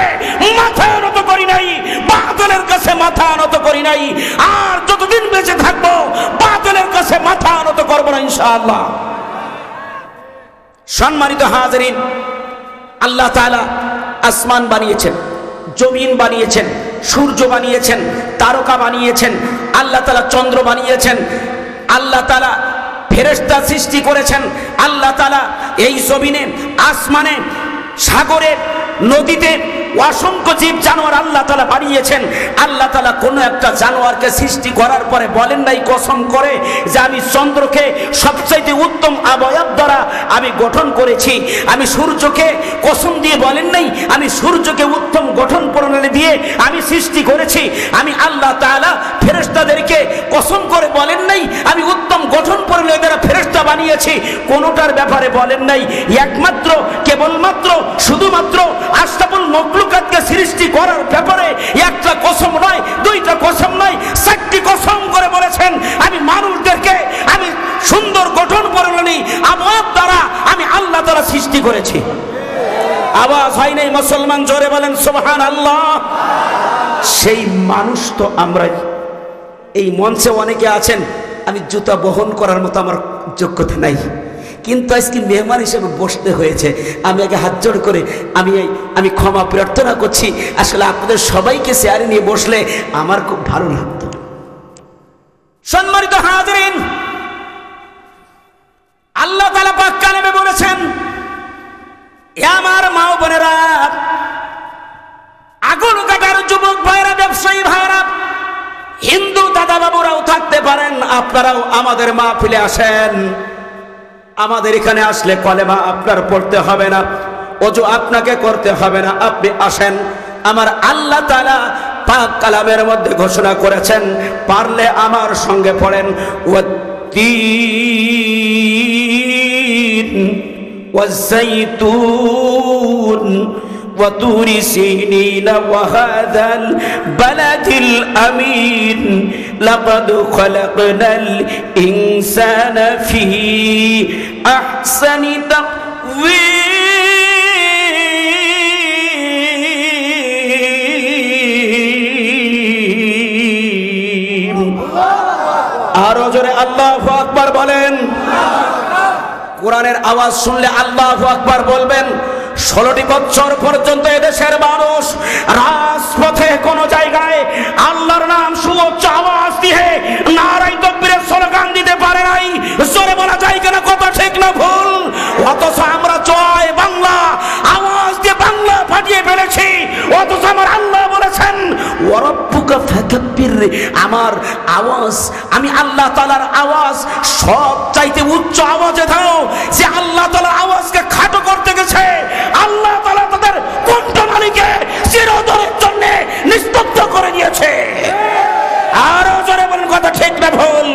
মাথা নত করি নাই, বাতিলের কাছে মাথা নত করি নাই, আর যতদিন বেঁচে থাকবো বাতিলের কাছে মাথা নত করব না ইনশাআল্লাহ। সম্মানিত হাজিরিন, আল্লাহ তাআলা আসমান বানিয়েছেন, জমিন বানিয়েছেন, সূর্য বানিয়েছেন, তারকা বানিয়েছেন, আল্লাহ তাআলা চন্দ্র বানিয়েছেন, আল্লাহ তাআলা ফেরেশতা সৃষ্টি করেছেন, আল্লাহ তাআলা এই জমিনে, আসমানে, সাগরে, নদীতে অসংখ্য জীব জানোয়ার আল্লাহ তাআলা বানিয়েছেন। আল্লাহ তাআলা কোনো একটা জানোয়ারকে সৃষ্টি করার পরে বলেন নাই কসম করে যে আমি চন্দ্রকে সবচাইতে উত্তম অবয়ব দ্বারা আমি গঠন করেছি। আমি সূর্যকে কসম দিয়ে বলেন নাই আমি সূর্যকে উত্তম গঠন প্রণালী দিয়ে আমি সৃষ্টি করেছি। আমি আল্লাহ তাআলা ফেরেশতাদেরকে কসম করে বলেন নাই আমি উত্তম গঠন প্রণালী দ্বারা ফেরেশতা বানিয়েছি। কোনোটার ব্যাপারে বলেন নাই। একমাত্র, কেবলমাত্র, শুধুমাত্র আশরাফুল মাখলুকাতকে সৃষ্টি করার ব্যাপারে একটা কসম নয়, দুইটা কসম নয়, 4টি কসম করে বলেছেন আমি মানুষদেরকে আমি সুন্দর গঠন প্রণালী অবয়ব দ্বারা আমি আল্লাহ তাআলা সৃষ্টি করেছি। আওয়াজ হয় নাই মুসলমান, জোরে বলেন সুবহানাল্লাহ। সেই মানুষ তো আমরাই। এই মঞ্চে অনেকে আছেন, আমি জুতা বহন করার মতো আমার যোগ্যতা নাই, কিন্তু আজকে মেহমান হিসেবে বসতে হয়েছে। আমি আগে হাত জোড় করে আমি ক্ষমা প্রার্থনা করছি। আসলে আপনাদের সবাইকে চেয়ারে নিয়ে বসলে আমার খুব ভালো লাগতো। সম্মানিত হাজিরিন, আল্লাহ তাআলা পাক কালামে বলেছেন, এ আমার মা ও বোনেরা, আগুন কাটার যুবক ভাইরা, ব্যবসায়ী ভাইরা, হিন্দু দাদা বাবুরাও থাকতে পারেন, আপনারাও আমাদের মাহফিলে আসেন। আমাদের এখানে আসলে কলেমা আপনার পড়তে হবে না, ওযু আপনাকে করতে হবে না, আপনি আসেন। আমার আল্লাহ তাআলা পাক কালামের মধ্যে ঘোষণা করেছেন, পারলে আমার সঙ্গে পড়েন, ওয়াত্তিন ওয়াজ্জাইতুন وطور سينين وهذا البلد الأمين لقد خلقنا الإنسان في أحسن تقويم আরো জোরে আল্লাহু আকবার বলেন। কোরআনের আওয়াজ শুনলে আল্লাহু আকবার বলবেন। 16টি বছর পর্যন্ত এদেশের মানুষ রাজপথে কোন জায়গায় আল্লাহর নাম সুউচ্চ আওয়াজ দিয়ে নারায়ে তাকবীরের স্লোগান দিতে পারে নাই। জোরে বলা যায় কিনা, কথা ঠিক না ভুল? অথচ আমরা জয় বাংলা আওয়াজ দিয়ে বাংলা ফাটিয়ে ফেলেছি। অথচ আমার আল্লাহ বলেছেন, ওয়ারাব্বুকা ফাকাব্বির, আমার আওয়াজ, আমি আল্লাহ তাআলার আওয়াজ সব চাইতে উচ্চ আওয়াজে দাও। যে আল্লাহ তাআলার আওয়াজকে খাটো করতে গেছে, আল্লাহ তাআলা তাদের দিয়েছে। আরো জোরে বলুন কথা ঠিক না ভুল?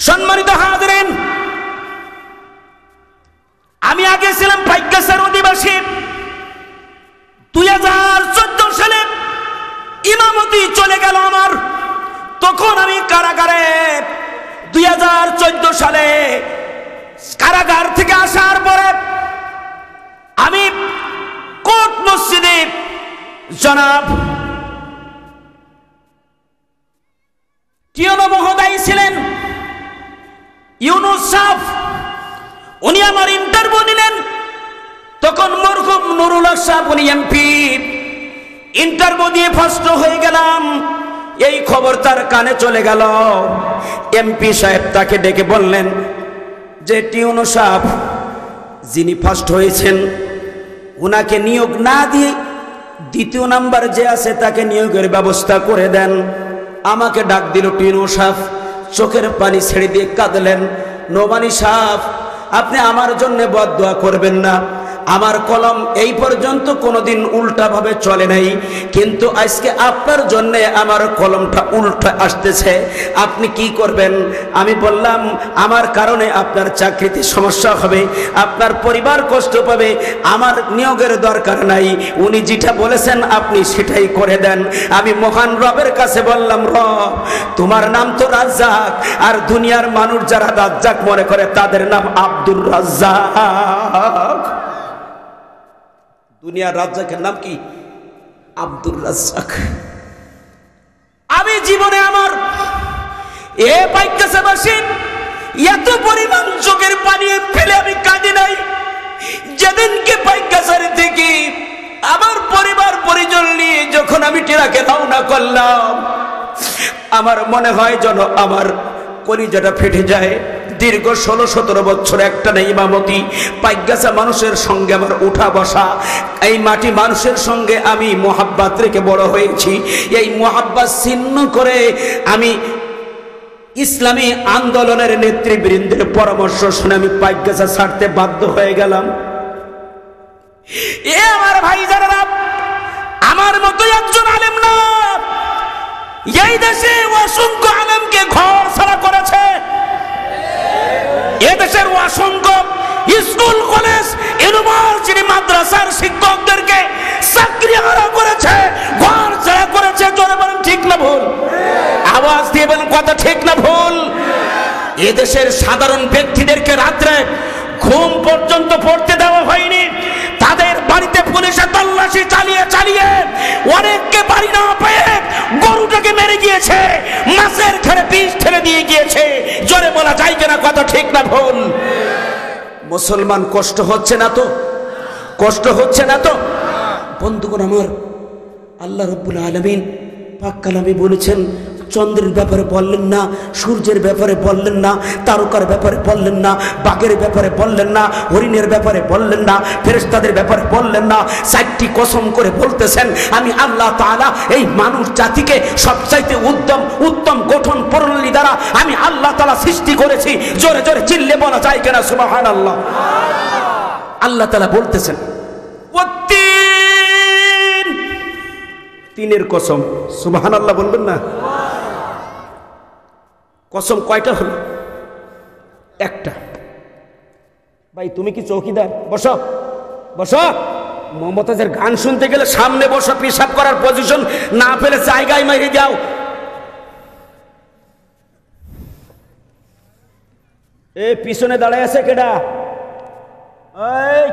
সম্মানিত হাজিরিন, আমি আগে ছিলাম পাইকগাছার অধিবাসী। 2014 সালে ইমামতি চলে গেল আমার। তখন আমি কারাগারে 2014 সালে কারাগার থেকে আসার পরে আমি কোট মসজিদে জনাব টিয়নো মহোদয় ছিলেন, ইউনুস সাহেব, উনি আমার ইন্টারভিউ নিলেন। তখন মরহুম নুরুল হক সাহেব, উনি এমপি। ইন্টারভিউ দিয়ে ফার্স্ট হয়ে গেলাম, এই খবর তার কানে চলে গেল। এমপি সাহেব তাকে ডেকে বললেন যে টিউনো সাহেব, যিনি ফার্স্ট হয়েছেন ওনাকে নিয়োগ না দিয়ে দ্বিতীয় নাম্বার যে আছে তাকে নিয়োগের ব্যবস্থা করে দেন। আমাকে ডাক দিল টিউনো সাহেব, চোখের পানি ছেড়ে দিয়ে কাঁদলেন, নোমানি সাহেব আপনি আমার জন্য বদদোয়া করবেন না। আমার কলম এই পর্যন্ত কোনোদিন উল্টাভাবে চলে নাই, কিন্তু আজকে আপনার জন্য আমার কলমটা উল্টা আসতেছে, আপনি কি করবেন? আমি বললাম আমার কারণে আপনার চাকরিতে সমস্যা হবে, আপনার পরিবার কষ্ট পাবে, আমার নিয়োগের দরকার নাই, উনি যেটা বলেছেন আপনি সেটাই করে দেন। আমি মহান রবের কাছে বললাম, রব তোমার নাম তো রাজ্জাক, আর দুনিয়ার মানুষ যারা রাজ্জাক মনে করে তাদের নাম আব্দুর রাজ্জাক। দুনিয়ার রাজ্জাকের নাম কি? আব্দুর রাজ্জাক। আমি জীবনে আমার এ পাইকগাছাবাসী এত পরিমাণ চোখের পানি ফেলে আমি কাঁদি নাই। যেদিনকে পাইকগাছার থেকে আমার পরিবার পরিজন নিয়ে যখন আমি টেরাকে রওনা করলাম, আমার মনে হয় যেন আমার কলিজাটা ফেটে যায়। দীর্ঘ 16-17 বছর একটা না ইমামতি, পাইকগাছা মানুষের সঙ্গে আমার উঠা বসা, এই মাটি মানুষের সঙ্গে আমি মোহাব্বত রেখে বড় হয়েছি। এই মোহাব্বত ছিন্ন করে আমি ইসলামী আন্দোলনের নেতৃবৃন্দের পরামর্শ শুনে আমি পাইকগাছা ছাড়তে বাধ্য হয়ে গেলাম। এ আমার ভাই যারা আমার মতো একজন আলেম না, এই দেশে অসংখ্য আলেমকে ঘর ছাড়া করেছে, এদেশের অসংখ্য স্কুল কলেজ ইউনিভার্সিটি মাদ্রাসার শিক্ষকদেরকে চাকরি হারা করেছে, ঘর ছাড়া করেছে। জোরে বলেন ঠিক না ভুল? আওয়াজ দিয়ে বলেন কথা ঠিক না ভুল? এদেশের সাধারণ ব্যক্তিদেরকে রাত্রে ঘুম পর্যন্ত পড়তে দেওয়া হয়নি, তাদের বাড়িতে পুলিশে তল্লাশি চালিয়ে চালিয়ে অনেককে বাড়ি না পেয়ে গরুটাকে মেরে গিয়েছে, মাছের ঘরে বিষ ঠেলে দিয়ে গিয়েছে। জোরে বলা যায় কিনা কথা ঠিক না ভুল? মুসলমান কষ্ট হচ্ছে না তো? কষ্ট হচ্ছে না তো? বন্ধুগণ আমার, আল্লাহ রাব্বুল আলামিন পাক কালামে বলেছেন, চন্দ্রের ব্যাপারে বললেন না, সূর্যের ব্যাপারে বললেন না, তারকার ব্যাপারে বললেন না, বাঘের ব্যাপারে বললেন না, হরিণের ব্যাপারে বললেন না, ফেরেশতাদের ব্যাপারে বললেন না। 4টি কসম করে বলতেছেন, আমি আল্লাহ তাআলা এই মানুষ জাতিকে সবচাইতে উত্তম গঠন প্রণালী দ্বারা আমি আল্লাহ তাআলা সৃষ্টি করেছি। জোরে জোরে চিল্লে বলা যায় কিনা সুবহানাল্লাহ? আল্লাহ তাআলা বলতেছেন, তিনের কসম, সুবহানাল্লাহ বলবেন না? কসম কয়টা হলো? একটা। ভাই তুমি কি চৌকিদার? বসো বসো। মমতাজের গান শুনতে গেলে সামনে বসো, পেশাব করার পজিশন না পেলে জায়গায় মেরে যাও। এই পিছনে দাঁড়ায় আছে কেডা? এই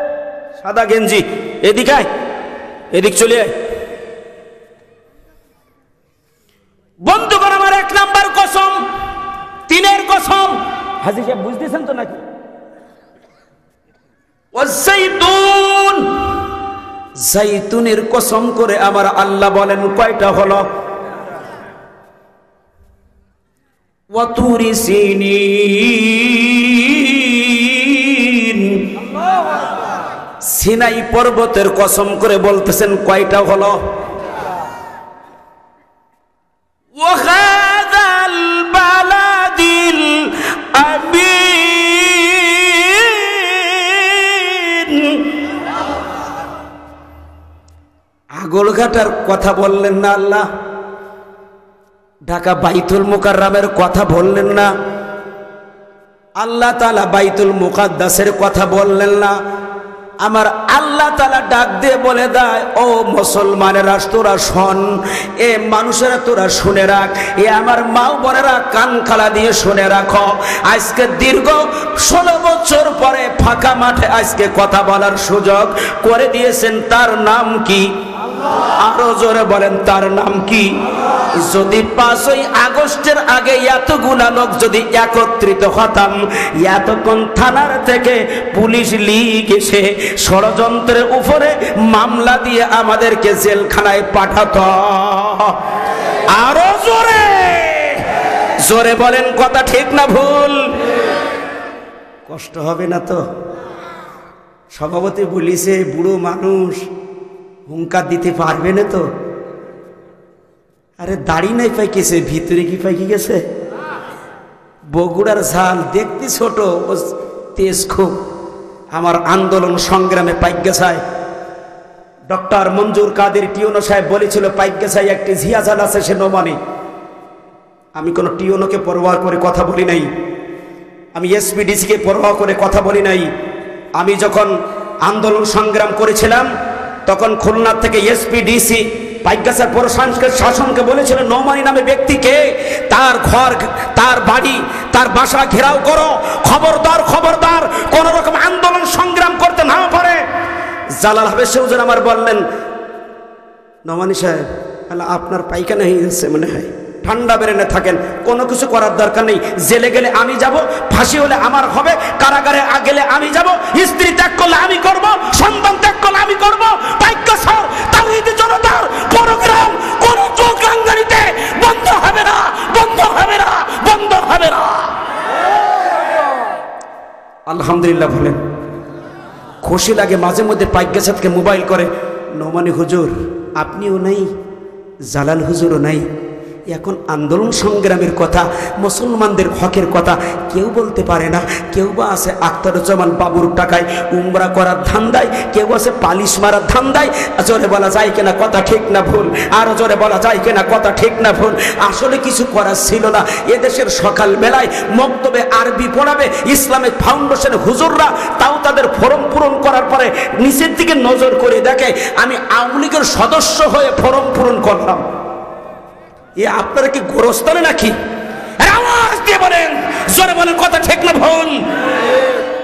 সাদা গেঞ্জি, এদিকে আয়, এদিক চলে আয়। বন্ধুগণ আমার 1 নাম্বার কসম, তিনের কসম। হাজী সাহেব বুঝতেছেন তো নাকি? ওয়াসাইতুন, জাইতুনের কসম করে আমার আল্লাহ বলেন কয়টা হলো? ওয়াতুরি সিনিন, সিনাই পর্বতের কসম করে বলতেছেন কয়টা হলো? وهذا البلد গোলঘাটার কথা বললেন না আল্লাহ, ঢাকা বাইতুল মুকাররমের কথা বললেন না আল্লাহ তাআলা, বাইতুল মুকাদ্দাসের কথা বললেন না। আমার আল্লাহ তাআলা ডাক দিয়ে বলে দেয়, ও মুসলমানেরা তোরা শোন, এ মানুষেরা তোরা শুনে রাখ, এ আমার মা বোনেরা কান খালা দিয়ে শুনে রাখো। আজকে দীর্ঘ 16 বছর পরে ফাঁকা মাঠে আজকে কথা বলার সুযোগ করে দিয়েছেন। তার নাম কি? আরো জোরে বলেন, তার নাম কি? যদি 5ই আগস্টের আগে এতগুলা লোক যদি একত্রিত হতাম, এতক্ষণ থানার থেকে পুলিশ লিগ এসে ষড়যন্ত্রের উপরে মামলা দিয়ে আমাদেরকে জেলখানায় পাঠাতো। আরো জোরে জোরে বলেন, কথা ঠিক না ভুল? কষ্ট হবে না তো? সভাপতি বলিছে বুড়ো মানুষ হুঙ্কার দিতে পারবে না তো? আরে দাড়ি নাই পাইকেছে, ভিতরে কি পাইকে গেছে? বগুড়ার ঝাল দেখতে ছোট, ও তেজ খুব। আমার আন্দোলন সংগ্রামে পাইকেছায় ডক্টর মঞ্জুর কাদের টিউনো সাহেব বলেছিল, পাইকেছায় একটি ঝিয়া ঝাল আছে, সে নোমানি। আমি কোনো টিউনোকে পরোয়া করে কথা বলি নাই, আমি এসপিডিসিকে পরোয়া করে কথা বলি নাই। আমি যখন আন্দোলন সংগ্রাম করেছিলাম তখন খুলনা থেকে এসপিডিসি পাইকগাছার প্রশাসনিক শাসনকে বলেছিল, নোমানি নামে ব্যক্তিকে তার ঘর, তার বাড়ি, তার বাসা ঘেরাও করো, খবরদার খবরদার কোন রকম আন্দোলন সংগ্রাম করতে না পারে। জালাল হাবেশ হুজুর আমার বললেন, নোমানি সাহেব আপনার পায়খানা হয়ে যাচ্ছে মনে হয়, ঠান্ডা বেরেনে থাকেন, কোনো কিছু করার দরকার নেই। জেলে গেলে আমি যাব, ফাঁসি হলে আমার হবে, কারাগারে গেলে আমি যাব, স্ত্রী ত্যাগ করলে আমি করব, সন্তান ত্যাগ করলে আমি করব। পাইকগাছার তাওহীদি জনতার প্রোগ্রাম কোন চোখ রাঙ্গানিতে বন্ধ হবে না, বন্ধ হবে না, বন্ধ হবে না। আলহামদুলিল্লাহ বলেন। খুশি লাগে মাঝে মধ্যে পাইকগাছাকে মোবাইল করে, নোমানি হুজুর আপনিও নাই, জালাল হুজুরও নাই, এখন আন্দোলন সংগ্রামের কথা, মুসলমানদের হকের কথা কেউ বলতে পারে না। কেউ বা আছে আখতারুজ্জামান বাবুর টাকায় উমরা করার ধান্দায়, কেউ আছে পালিশ মারার ধান্দায়। জোরে বলা যায় কিনা কথা ঠিক না ভুল? আরো জোরে বলা যায় কিনা কথা ঠিক না ভুল? আসলে কিছু করার ছিল না। এদেশের সকাল বেলায় মক্তবে আরবি পড়াবে ইসলামিক ফাউন্ডেশন হুজুররা, তাও তাদের ফরম পূরণ করার পরে নিচের দিকে নজর করে দেখে আমি আওয়ামী লীগের সদস্য হয়ে ফরম পূরণ করলাম। এ আপনারা কি গোরস্থানে নাকি? আওয়াজ দিয়ে বলেন, জোরে বলেন, কথা ঠিক না ভুল?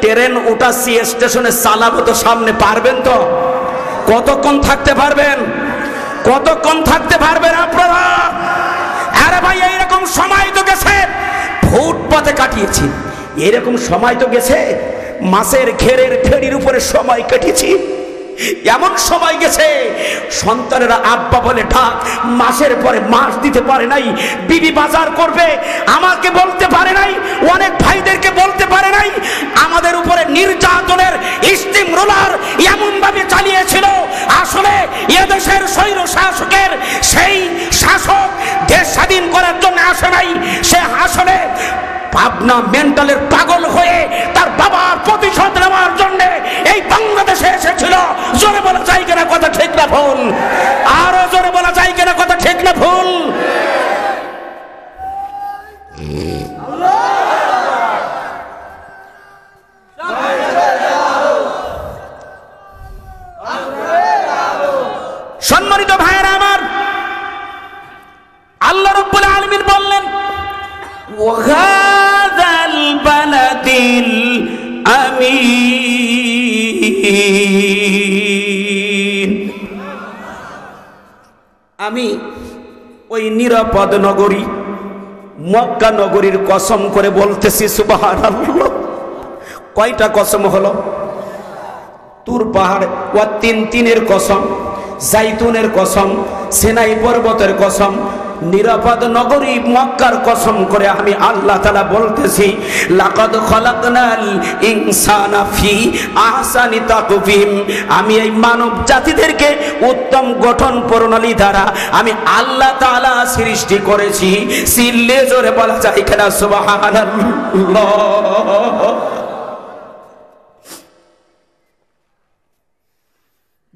ট্রেন উঠাচ্ছি, স্টেশনে চালাবো তো, সামনে পারবেন তো? কতক্ষণ থাকতে পারবেন? কতক্ষণ থাকতে পারবেন আপনারা? আরে ভাই এইরকম সময় তো গেছে ফুটপাতে কাটিয়েছি, এরকম সময় তো গেছে মাছের ঘেরের ফেরির উপরে সময় কাটিয়েছি। এমন সময় গেছে সন্তানেরা আব্বা বলে ডাক, মাসের পরে মাস দিতে পারে নাই, বিবি বাজার করবে আমাকে বলতে পারে নাই, অনেক ভাইদেরকে বলতে পারে নাই। আমাদের উপরে নির্যাতনের স্টিম রোলার এমন ভাবে চালিয়েছিল, আসলে এদেশের স্বৈর শাসকের সেই শাসক দেশ স্বাধীন করার জন্য আসে নাই, সে আসলে পাবনা মেন্টালের পাগল হয়ে তার বাবার প্রতিশোধ নেওয়ার জন্য এই বাংলাদেশে এসেছিল। জোরে বলা যায় কিনা কথা ঠিক না ভুল? আরো জোরে বলা যায় কিনা কথা ঠিক না ভুল? সম্মানিত ভাইয়েরা আমার, আল্লাহ রাব্বুল আলামিন বললেন, ওয়াহাদাল বালাদিল আমিন, আমি ওই নিরাপদ নগরী মক্কা নগরীর কসম করে বলতেছি সুবহানাল্লাহ। কয়টা কসম হলো? তুর পাহাড় ওয়া তিনের কসম, জাইতুনের কসম, সিনাই পর্বতের কসম, নিরাপদ নগরী মক্কার কসম করে আমি আল্লাহ তাআলা বলতেছি, লাকাদ খলাকনাল ইনসানা ফি আহসানি তাকওয়িম, আমি এই মানব জাতিদেরকে উত্তম গঠন প্রণালী দ্বারা আমি আল্লাহ তাআলা সৃষ্টি করেছি। সিল্লে জোরে বলা যায় কিনা সুবহানাল্লাহ?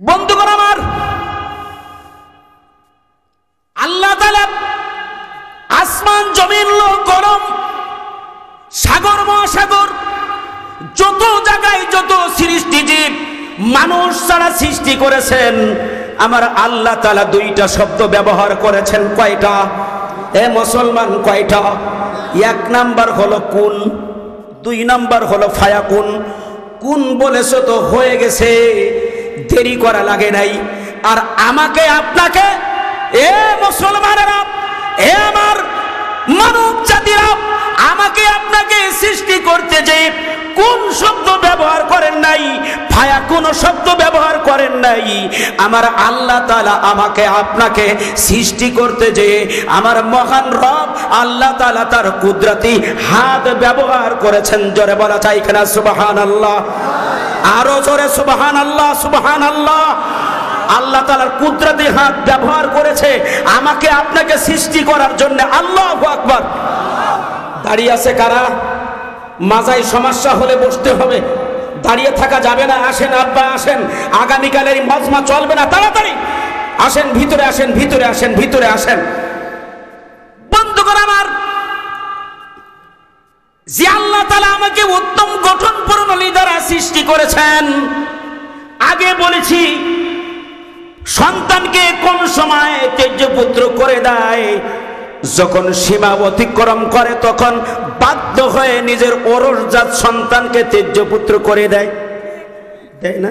বন্ধুগণ আমার, মানুষ ছাড়া সৃষ্টি করেছেন, আমার আল্লাহ তাআলা দুইটা শব্দ ব্যবহার করেছেন। কয়টা এ মুসলমান? কয়টা? এক নাম্বার হলো কুন, দুই নাম্বার হলো ফায়াকুন। কুন বলেছো তো হয়ে গেছে, দেরি করা লাগে নাই। আর আমাকে আপনাকে, এ মুসলমানেরা, এ আমার মানব জাতিরা, আমাকে আপনাকে সৃষ্টি করতে যে কোন শব্দ ব্যবহার করেন নাই, ফায়া কোন শব্দ ব্যবহার করেন নাই, আমার আল্লাহ তাআলা আমাকে আপনাকে সৃষ্টি করতে যে আমার মহান রব আল্লাহ তাআলা তার কুদরতি হাত ব্যবহার করেছেন। জোরে বলা চাই কিনা সুবহানাল্লাহ? আরো জোরে সুবহানাল্লাহ, সুবহানাল্লাহ। আল্লাহ তাআলার কুদরতি হাত ব্যবহার করেছে আমাকে আপনাকে সৃষ্টি করার জন্য। আল্লাহু আকবার। দাঁড়িয়ে আছে কারা? মাজায় সমস্যা হলে বসতে হবে, দাঁড়িয়ে থাকা যাবে না। আসেন আব্বা, আসেন, আগামীকালের এই মজমা চলবে না, তাড়াতাড়ি আসেন, ভিতরে আসেন, ভিতরে আসেন, ভিতরে আসেন। বন্ধুগণ আমার, যে আল্লাহ তাআলা আমাকে উত্তম গঠন প্রণালী দ্বারা সৃষ্টি করেছেন, আগে বলেছি সন্তানকে কোন সময় ত্যায্য পুত্র করে দেয়, যখন সীমা অতিক্রম করে তখন বাধ্য হয়ে নিজের ওরসজাত সন্তানকে ত্যায্য পুত্র করে দেয়। দেয় না?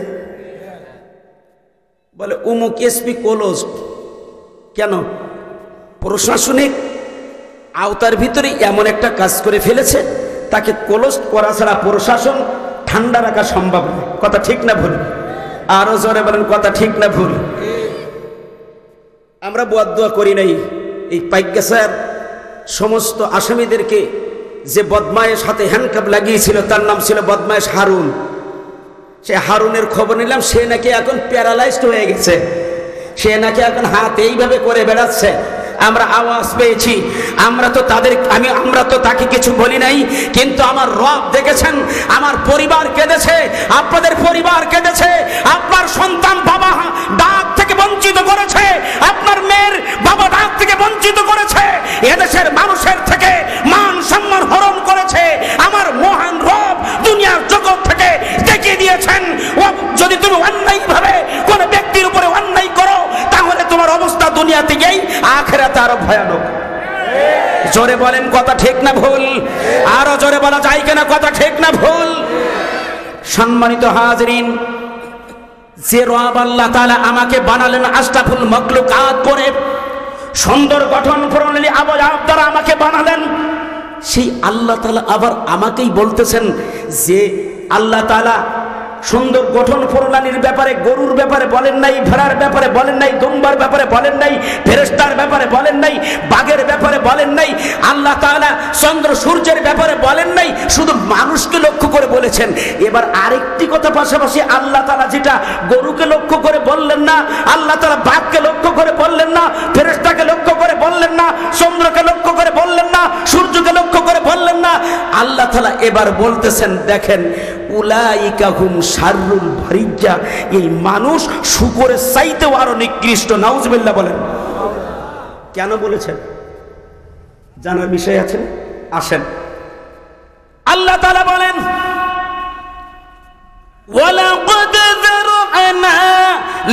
বলে উমুক এসপি ক্লোজ। কেন? প্রশাসনিক আওতার ভিতরে এমন একটা কাজ করে ফেলেছে, তাকে ক্লোজ করা ছাড়া প্রশাসন ঠান্ডা রাখা সম্ভব নয়। কথা ঠিক না ভুল? আরো জোরে বলেন, কথা ঠিক না ভুল? আমরা বদদুয়া করি নাই। এই পাইকগাছার সমস্ত আসামিদেরকে যে বদমায়েশ হাতে হ্যান্ডকাপ লাগিয়েছিল তার নাম ছিল বদমায়েশ হারুন। সে হারুনের খবর নিলাম, সে নাকি এখন প্যারালাইজড হয়ে গেছে, সে নাকি এখন হাত এইভাবে করে বেড়াচ্ছে। আমরা আওয়াজ পেয়েছি, আমরা তো তাকে কিছু বলি নাই, কিন্তু আমার রব দেখেছেন, আমার পরিবার কেঁদেছে, আপনাদের পরিবার কেঁদেছে, আপনার সন্তান বাবা ডাক থেকে বঞ্চিত করেছে, আপনার মেয়ের বাবা ডাক থেকে বঞ্চিত করেছে, এদেশের মানুষের থেকে মান সম্মান হরণ করেছে। আমার মহান রব দুনিয়ার জগৎ থেকে দেখিয়ে দিয়েছেন, যদি তুমি অন্যায়ভাবে কোন ব্যক্তির উপরে অন্যায় করো তাহলে তোমার অবস্থা দুনিয়াতে গিয়েই আখিরাতে আরো ভয়ানক। জোরে বলেন, কথা ঠিক না ভুল? আরো জোরে বলা যায় কিনা, কথা ঠিক না ভুল? সম্মানিত হাজরিন, যে রব আল্লাহ তাআলা আমাকে বানালেন আশরাফুল মাখলুকাত করে, সুন্দর গঠন প্রণালী আবয়ব দ্বারা আমাকে বানালেন, সেই আল্লাহ তাআলা আবার আমাকেই বলতেছেন যে আল্লাহ তাআলা সুন্দর গঠন প্রণালীর ব্যাপারে গরুর ব্যাপারে বলেন নাই, ভেড়ার ব্যাপারে বলেন নাই, দুম্বার ব্যাপারে বলেন নাই, ফেরেশতার ব্যাপারে বলেন নাই, বাঘের ব্যাপারে বলেন নাই, আল্লাহ তাআলা চন্দ্র সূর্যের ব্যাপারে বলেন নাই, শুধু মানুষকে লক্ষ্য করে বলেছেন। এবার আরেকটি কথা পাশাপাশি আল্লাহ তাআলা যেটা গরুকে লক্ষ্য করে বললেন না, আল্লাহ তাআলা বাঘকে লক্ষ্য করে বললেন না, ফেরেশতাকে লক্ষ্য করে বললেন না, চন্দ্রকে লক্ষ্য করে বললেন না, সূর্যকে লক্ষ্য করে বললেন না, আল্লাহ তাআলা এবার বলতেছেন, দেখেন উলাইকা হুম শাররুল বারিয়া, এই মানুষ শুকরের চাইতেও আরো নিকৃষ্ট। নাউজুবিল্লাহ বলেন। কেন বলেছেন জানার বিষয় আছে? আসেন, আল্লাহ তাআলা বলেন ওয়ালাকাদ যারআনা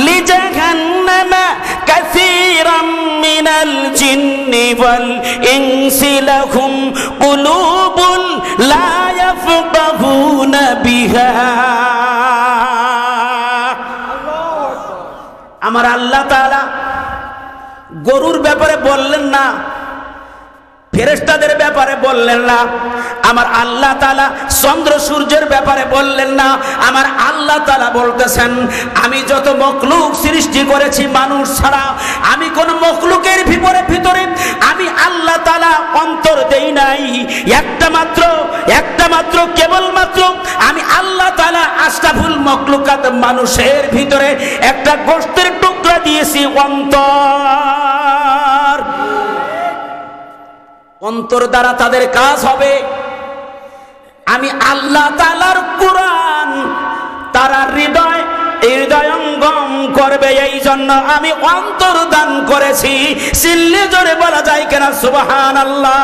লিজাহান্নামা কাসীরাম মিনাল জিন্নি ওয়াল ইনসি লাহুম কুলুবুন লা ইয়াফকাহুনা বিহা। আমার আল্লাহ তাআলা গরুর ব্যাপারে বললেন না, ফেরেশতাদের ব্যাপারে বললেন না, আমার আল্লাহ তাআলা চন্দ্র সূর্যের ব্যাপারে বললেন না, আমার আল্লাহ তাআলা বলতেছেন আমি যত মখলুক সৃষ্টি করেছি মানুষ ছাড়া, আমি কোন মখলুকের ভিতরে আমি আল্লাহ তাআলা অন্তর দেই নাই। একটা মাত্র কেবলমাত্র আমি আল্লাহ তাআলা আশরাফুল মখলুকাত মানুষের ভিতরে একটা গোশতের টুকরা দিয়েছি, অন্তর। অন্তর দ্বারা তাদের কাজ হবে, আমি আল্লাহ তাআলার কুরআন তারা হৃদয়ঙ্গম করবে, এই জন্য আমি অন্তর দান করেছি। সিল্লে জোরে বলা যায় কিনা সুবহানাল্লাহ?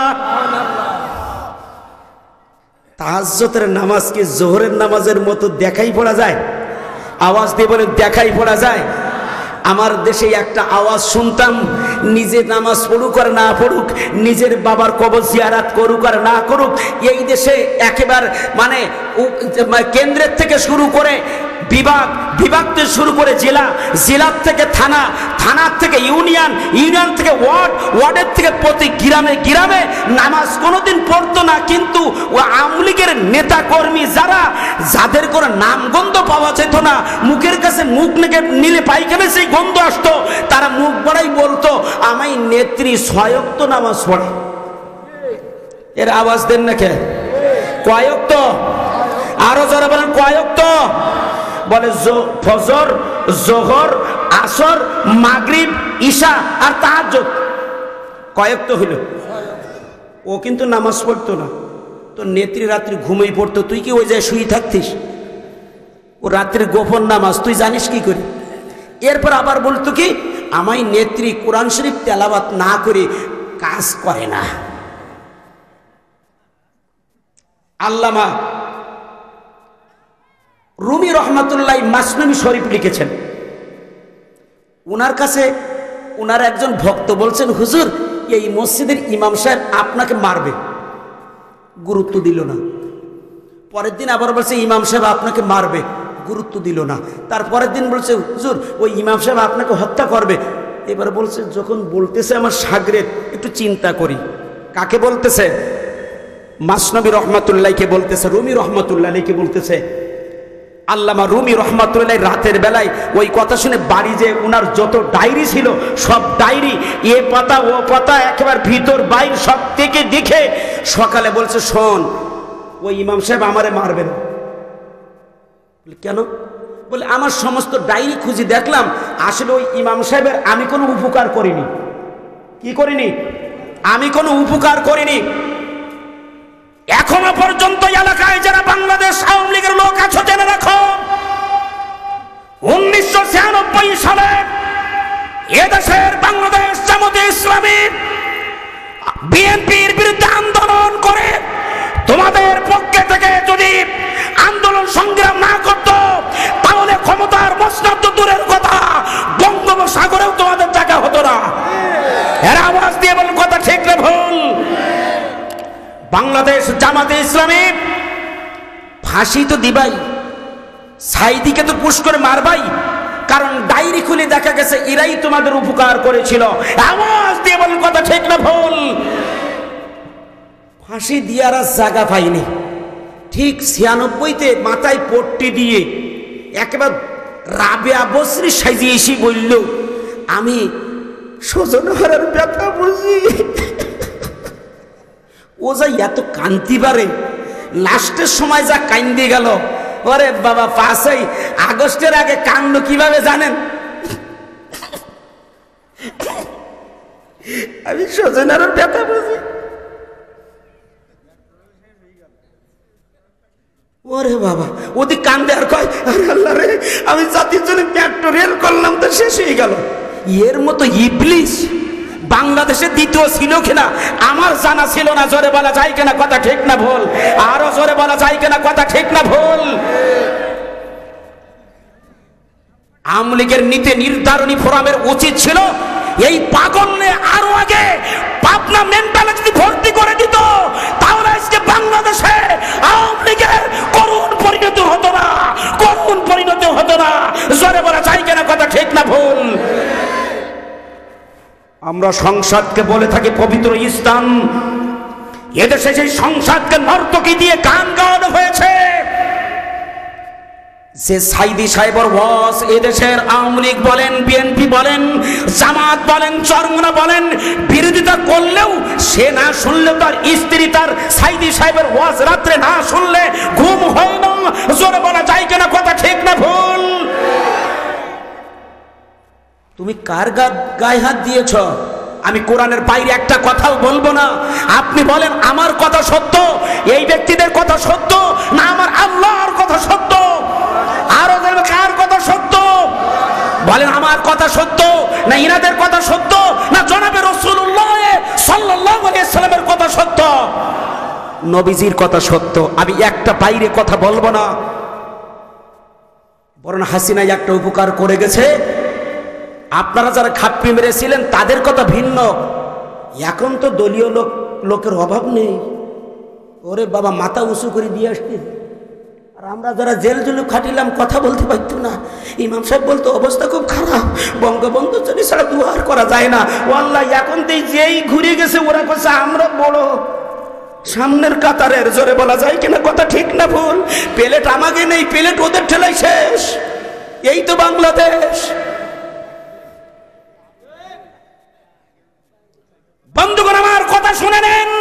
তাহাজ্জুদের নামাজ কি জোহরের নামাজের মতো দেখাই পড়া যায়? আওয়াজ দিয়ে বলে দেখাই পড়া যায়? আমার দেশে একটা আওয়াজ শুনতাম, নিজে নামাজ পড়ুক আর না পড়ুক, নিজের বাবার কবর জিয়ারাত করুক আর না করুক, এই দেশে একেবারে মানে কেন্দ্রের থেকে শুরু করে বিভাগ, বিভাগ থেকে শুরু করে জেলা, জেলার থেকে থানা, থানার থেকে ইউনিয়ন, ইউনিয়ন থেকে ওয়ার্ড, ওয়ার্ডের থেকে প্রতি গ্রামে গ্রামে নামাজ কোনোদিন পড়তো না। কিন্তু ও আওয়ামী লীগের নেতা কর্মী যারা, যাদের কোনো নামগন্ধ পাওয়া যেত না, মুখের কাছে মুখ নিলে পাইখানে সেই গন্ধ আসতো, তারা মুখ বাড়াই বলতো আমায় নেত্রী সয়ক্ত নামাজ পড়ে। এর আওয়াজ দেন না কে? কয়ক্ত? আরো যারা বলেন কয়ক্ত? বলে ফজর, জোহর, আসর, মাগরিব, ঈশা আর তাহাজ্জুদ। কয়ক্ত হইল? ও কিন্তু নামাজ পড়তো না। তো নেত্রী রাত্রি ঘুমিয়ে পড়তো, তুই কি ওই জায়গায় শুয়ে থাকতিস? ও রাত্রির গোপন নামাজ তুই জানিস কি করে? এরপর আবার বলতো কি আমায় নেত্রী কোরআন শরীফ তেলাওয়াত না করে কাজ করে না। আল্লামা রুমি রহমাতুল্লাহ মাসনুনী শরীফ লিখেছেন। ওনার কাছে ওনার একজন ভক্ত বলছেন, হুজুর এই মসজিদের ইমাম সাহেব আপনাকে মারবে। গুরুত্ব দিল না। পরের দিন আবার বলছে ইমাম সাহেব আপনাকে মারবে, গুরুত্ব দিল না। তারপরের দিন বলছে হুজুর ওই ইমাম সাহেব আপনাকে হত্যা করবে। এবার বলছে যখন বলতেছে আমার শাগরেদ, একটু চিন্তা করি। কাকে বলতেছে? মাসনবী রহমাতুল্লাহকে বলতেছে, রুমি রহমাতুল্লাহকে বলতেছে। আল্লামা রুমি রহমাতুল্লাহ রাতের বেলায় ওই কথা শুনে বাড়ি যে ওনার যত ডায়েরি ছিল সব ডায়েরি, এ পাতা ও পাতা একেবারে ভিতর বাইর সব থেকে দেখে সকালে বলছে শোন ওই ইমাম সাহেব আমারে মারবে না। কেন? বলে আমার সমস্ত ডায়েরি খুঁজে দেখলাম আসলে ওই ইমাম সাহেবের আমি কোনো উপকার করিনি। কি করিনি? আমি কোনো উপকার করিনি। এখনো পর্যন্ত এলাকায় যারা বাংলাদেশ আওয়ামী লীগের লোক আছে জেনে রাখো, 1996 সালে এদেশের বাংলাদেশ জামাতে ইসলামী বিএনপির বিরুদ্ধে আন্দোলন করে তোমাদের পক্ষে থেকে যদি আন্দোলন সংগ্রাম না করত তাহলে ক্ষমতার মসনদ তো দূরের কথা, বঙ্গোপসাগরেও তোমাদের জায়গা হতো না। এর আওয়াজ দিয়ে বলেন কথা ঠিক না ভুল? বাংলাদেশ জামাতে ইসলামী ফাঁসি তো দিবাই, সাইদিকে তো পুশ করে মারবাই, কারণ ডায়েরি খুলে দেখা গেছে এরাই তোমাদের উপকার করেছিল। আওয়াজ দিয়ে বলেন কথা ঠিক না ভুল? ফাঁসি দিয়ার জায়গা পাইনি। ঠিক 96-তে মাথায় পট্টি দিয়ে একেবারে রাবেয়া বসরি সাজিয়ে এসে বলল আমি স্বজন হারার ব্যথা বুঝি। ও যা এত কান্তি পারে, লাস্টের সময় যা কান্দে গেল। ওরে বাবা, 5ই আগস্টের আগে কান্দ কিভাবে জানেন? আমি স্বজনের ব্যথা বুঝি। ওরে বাবা, ওদি কান্দে আর কয় আরে আল্লাহ রে, আমি জাতির জন্য মেট্রো রেল করলাম তো শেষ হয়ে গেল। এর মতো ইবলিশ বাংলাদেশে দ্বিতীয় ছিল কিনা আমার জানা ছিল না। জোরে বলা যায় কিনা কথা ঠিক না ভুল? আরো জোরে বলা যায় কিনা কথা ঠিক না ভুল? আওয়ামী লীগের নীতি নির্ধারণী ফোরামের উচিত ছিল এই পাগলে আরো আগে পাবনা মেন্টালে যদি ভর্তি করে দিত তাহলে আজকে বাংলাদেশে আওয়ামী লীগের করুণ পরিণতি হতো না, করুণ পরিণতি হতো না। জোরে বলা যায় কিনা কথা ঠিক না ভুল? আমরা সংসদকে বলে থাকি পবিত্র স্থান। এদেশে সেই সংসদকে নর্তকী দিয়ে গান গাওয়ানো হয়েছে। যে সাইদি সাহেবের ওয়াজ এদেশের আওয়ামী লীগ বলেন, বিএনপি বলেন, জামাত বলেন, চরমনা বলেন বিরোধিতা করলেও সে না শুনলে তার স্ত্রী তার সাইদি সাহেবের ওয়াজ রাত্রে না শুনলে ঘুম হয় না। জোরে বলা যায় কিনা কথা ঠিক না ভুল? তুমি কার গায়ে হাত দিয়েছ? আমি কোরআনের বাইরে একটা কথাও বলবো না। আপনি বলেন আমার কথা সত্য, এই ব্যক্তিদের কথা সত্য না আমার আল্লাহর কথা সত্য? আরো কার কথা সত্য? বলেন আমার কথা সত্য না ইনাদের কথা সত্য না জনাবে রাসূলুল্লাহ সাল্লাল্লাহু আলাইহি সাল্লামের কথা সত্য? নবীজির কথা সত্য। আমি একটা বাইরে কথা বলবো না। বরং হাসিনা একটা উপকার করে গেছে, আপনারা যারা খাপ্পি মেরেছিলেন তাদের কথা ভিন্ন, এখন তো দলীয় লোকের অভাব নেই। ওরে বাবা, মাথা উঁচু করে দিয়ে আসতে, আর আমরা যারা জেল জুলু খাটিলাম কথা বলতে পারতো না। ইমাম সাহেব বলতো অবস্থা খুব খারাপ, বঙ্গবন্ধু চলে ছাড়া দুয়ার করা যায় না। ওয়াল্লাহ এখন তো যেই ঘুরে গেছে ওরা করছে আমরা বড় সামনের কাতারের, জোরে বলা যায় কিনা কথা ঠিক না ভুল? প্লেট আমাকে নেই, প্লেট ওদের ঠেলাই শেষ। এই তো বাংলাদেশ। বন্ধুগণ আমার কথা শুনে নেন,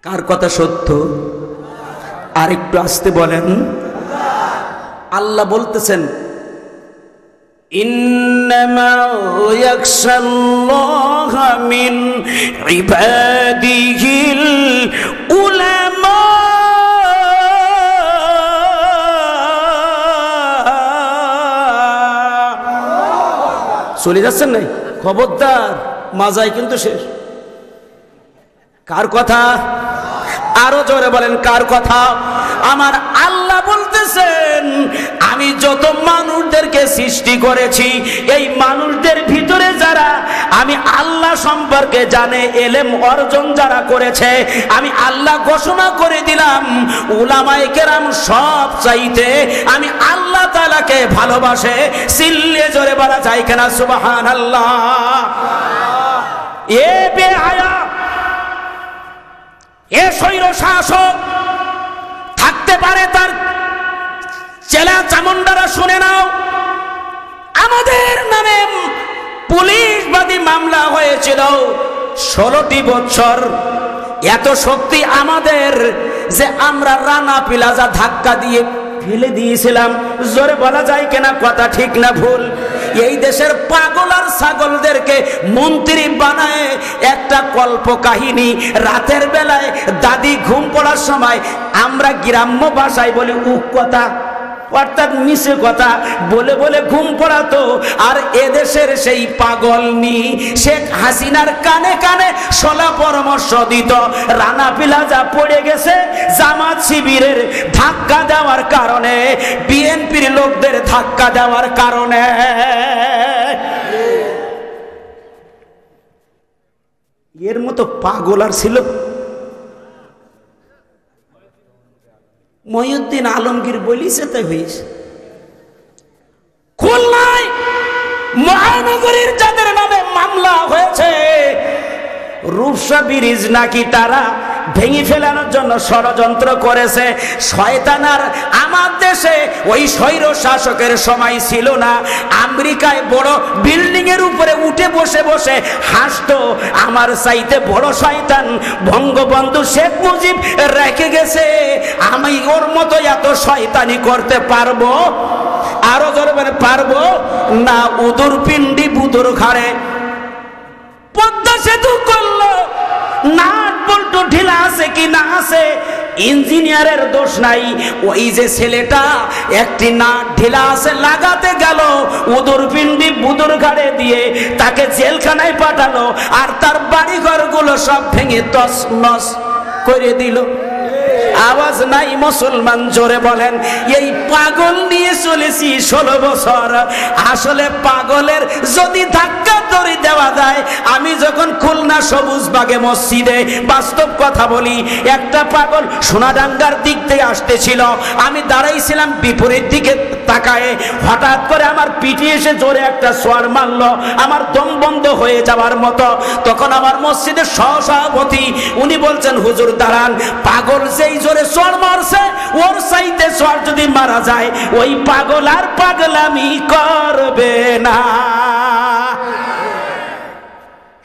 কার কথা সত্য? আর একটু আসতে বলেন। আল্লাহ বলতেছেন ইন্নামা ইয়াখশাল্লাহা মিন ইবাদিহিল উলামা। চলে যাচ্ছেন নাই? খবরদার, মাজাই কিন্তু শেষ। কার কথা? আরো জোরে বলেন কার কথা? আমার আল্লাহ বলতেছেন আমি যত মানুষদেরকে সৃষ্টি করেছি, এই মানুষদের ভিতরে যারা আমি আল্লাহ সম্পর্কে জানে, এলেম অর্জন যারা করেছে, আমি আল্লাহ ঘোষণা করে দিলাম উলামায়ে কেরাম সব চাইতে আমি আল্লাহ তাআলাকে ভালোবাসে। সিল্লে জোরে বলা যায় কিনা সুবহানাল্লাহ? এ বেহায়া, এ স্বৈর শাসক থাকতে পারে, তার চেলা চামুন্ডারা শুনে নাও, আমাদের নামে পুলিশবাদী মামলা হয়েছিল 16টি বছর। এত শক্তি আমাদের যে আমরা রানা প্লাজা ধাক্কা দিয়ে ফেলে দিয়েছিলাম। জোরে বলা যায় কিনা কথা ঠিক না ভুল? এই দেশের পাগল আর ছাগলদেরকে মন্ত্রী বানায় একটা কল্প কাহিনী। রাতের বেলায় দাদি ঘুম পড়ার সময় আমরা গ্রাম্য ভাষায় বলি উক কথা, অর্থাৎ মিছে কথা বলে বলে ঘুম পড়াতো। আর এদেশের সেই পাগলনি শেখ হাসিনার কানে কানে সোলা পরামর্শ দিত। রানা প্লাজা পড়ে গেছে জামাত শিবিরের ধাক্কা দেওয়ার কারণে, বিএনপির লোকদের ধাক্কা দেওয়ার কারণে। এর মতো পাগল আর ছিল? মহিউদ্দিন আলমগীর বলিছে তাই হয়েছে। খুলনায় মহানগরীর যাদের নামে মামলা হয়েছে, রূপসা ব্রিজ নাকি তারা ভেঙে ফেলানোর জন্য ষড়যন্ত্র করেছে। শয়তানার আমার দেশে ওই স্বৈর শাসকের সময় ছিল না। আমেরিকায় বড় বিল্ডিং এর উপরে উঠে বসে বসে হাসতো, আমার চাইতে বড় শয়তান বঙ্গবন্ধু শেখ মুজিব রেখে গেছে, আমি ওর মতো এত শয়তানি করতে পারবো? আরো জোরে বলে পারবো না? উদুর পিন্ডি বুদুর ঘাড়ে পদ্মা সেতু করলো, নাট বল্টু ঢিলা আছে কি না আছে, ইঞ্জিনিয়ারের দোষ নাই। ওই যে ছেলেটা একটি নাট ঢিলা আছে লাগাতে গেল, উদুর পিন্ডি বুদুর ঘাড়ে দিয়ে তাকে জেলখানায় পাঠালো, আর তার বাড়িঘরগুলো সব ভেঙে তছনছ করে দিল। আওয়াজ নাই মুসলমান, জোরে বলেন। এই পাগল নিয়ে চলেছি 16 বছর। আসলে পাগলের যদি ধাক্কা দড়ি দেওয়া যায়, আমি যখন খুলনা সবুজবাগে মসজিদে, বাস্তব কথা বলি, একটা পাগল সোনাডাঙ্গার দিক থেকে আসতেছিল, আমি দাঁড়াইছিলাম বিপরীত দিকে তাকায়ে, হঠাৎ করে আমার পিঠে এসে জোরে একটা সোয়ার মারলো, আমার দম বন্ধ হয়ে যাওয়ার মতো। তখন আমার মসজিদের সহসভাপতি উনি বলছেন, হুজুর দাঁড়ান, পাগল যেই জোরে সোয়ার মারছে, ওর চাইতে সোয়ার যদি মারা যায়, ওই পাগল আর পাগলামি করবে না।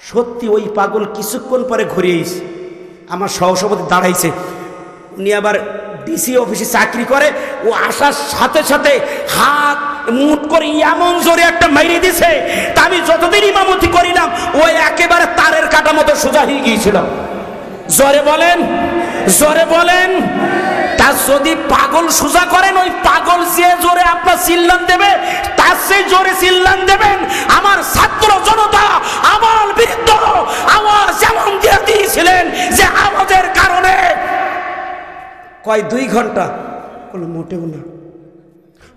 সত্যি ওই পাগল কিছুক্ষণ পরে ঘুরে এসে আমার সহসভাপতি দাঁড়াইছে, উনি আবার ডিসি অফিসে চাকরি করে, ও আসার সাথে সাথে হাত মুট করে এমন জোরে একটা মেরে দিছে, তা আমি যতদিন ইমামতি করিলাম ওই একেবারে তারের কাটা মতো সোজা হয়ে গিয়েছিল। জোরে বলেন, জোরে বলেন। তা যদি পাগল সোজা করেন, ওই পাগল যে জোরে আপনার চিল্লান দেবে, তার সেই জোরে চিল্লান দেবেন। আমার ছাত্র জনতা আমার বিরুদ্ধে আওয়াজ যেমন দিয়ে দিয়েছিলেন যে আমাদের কারণে কয় 2 ঘন্টা, মোটেও না,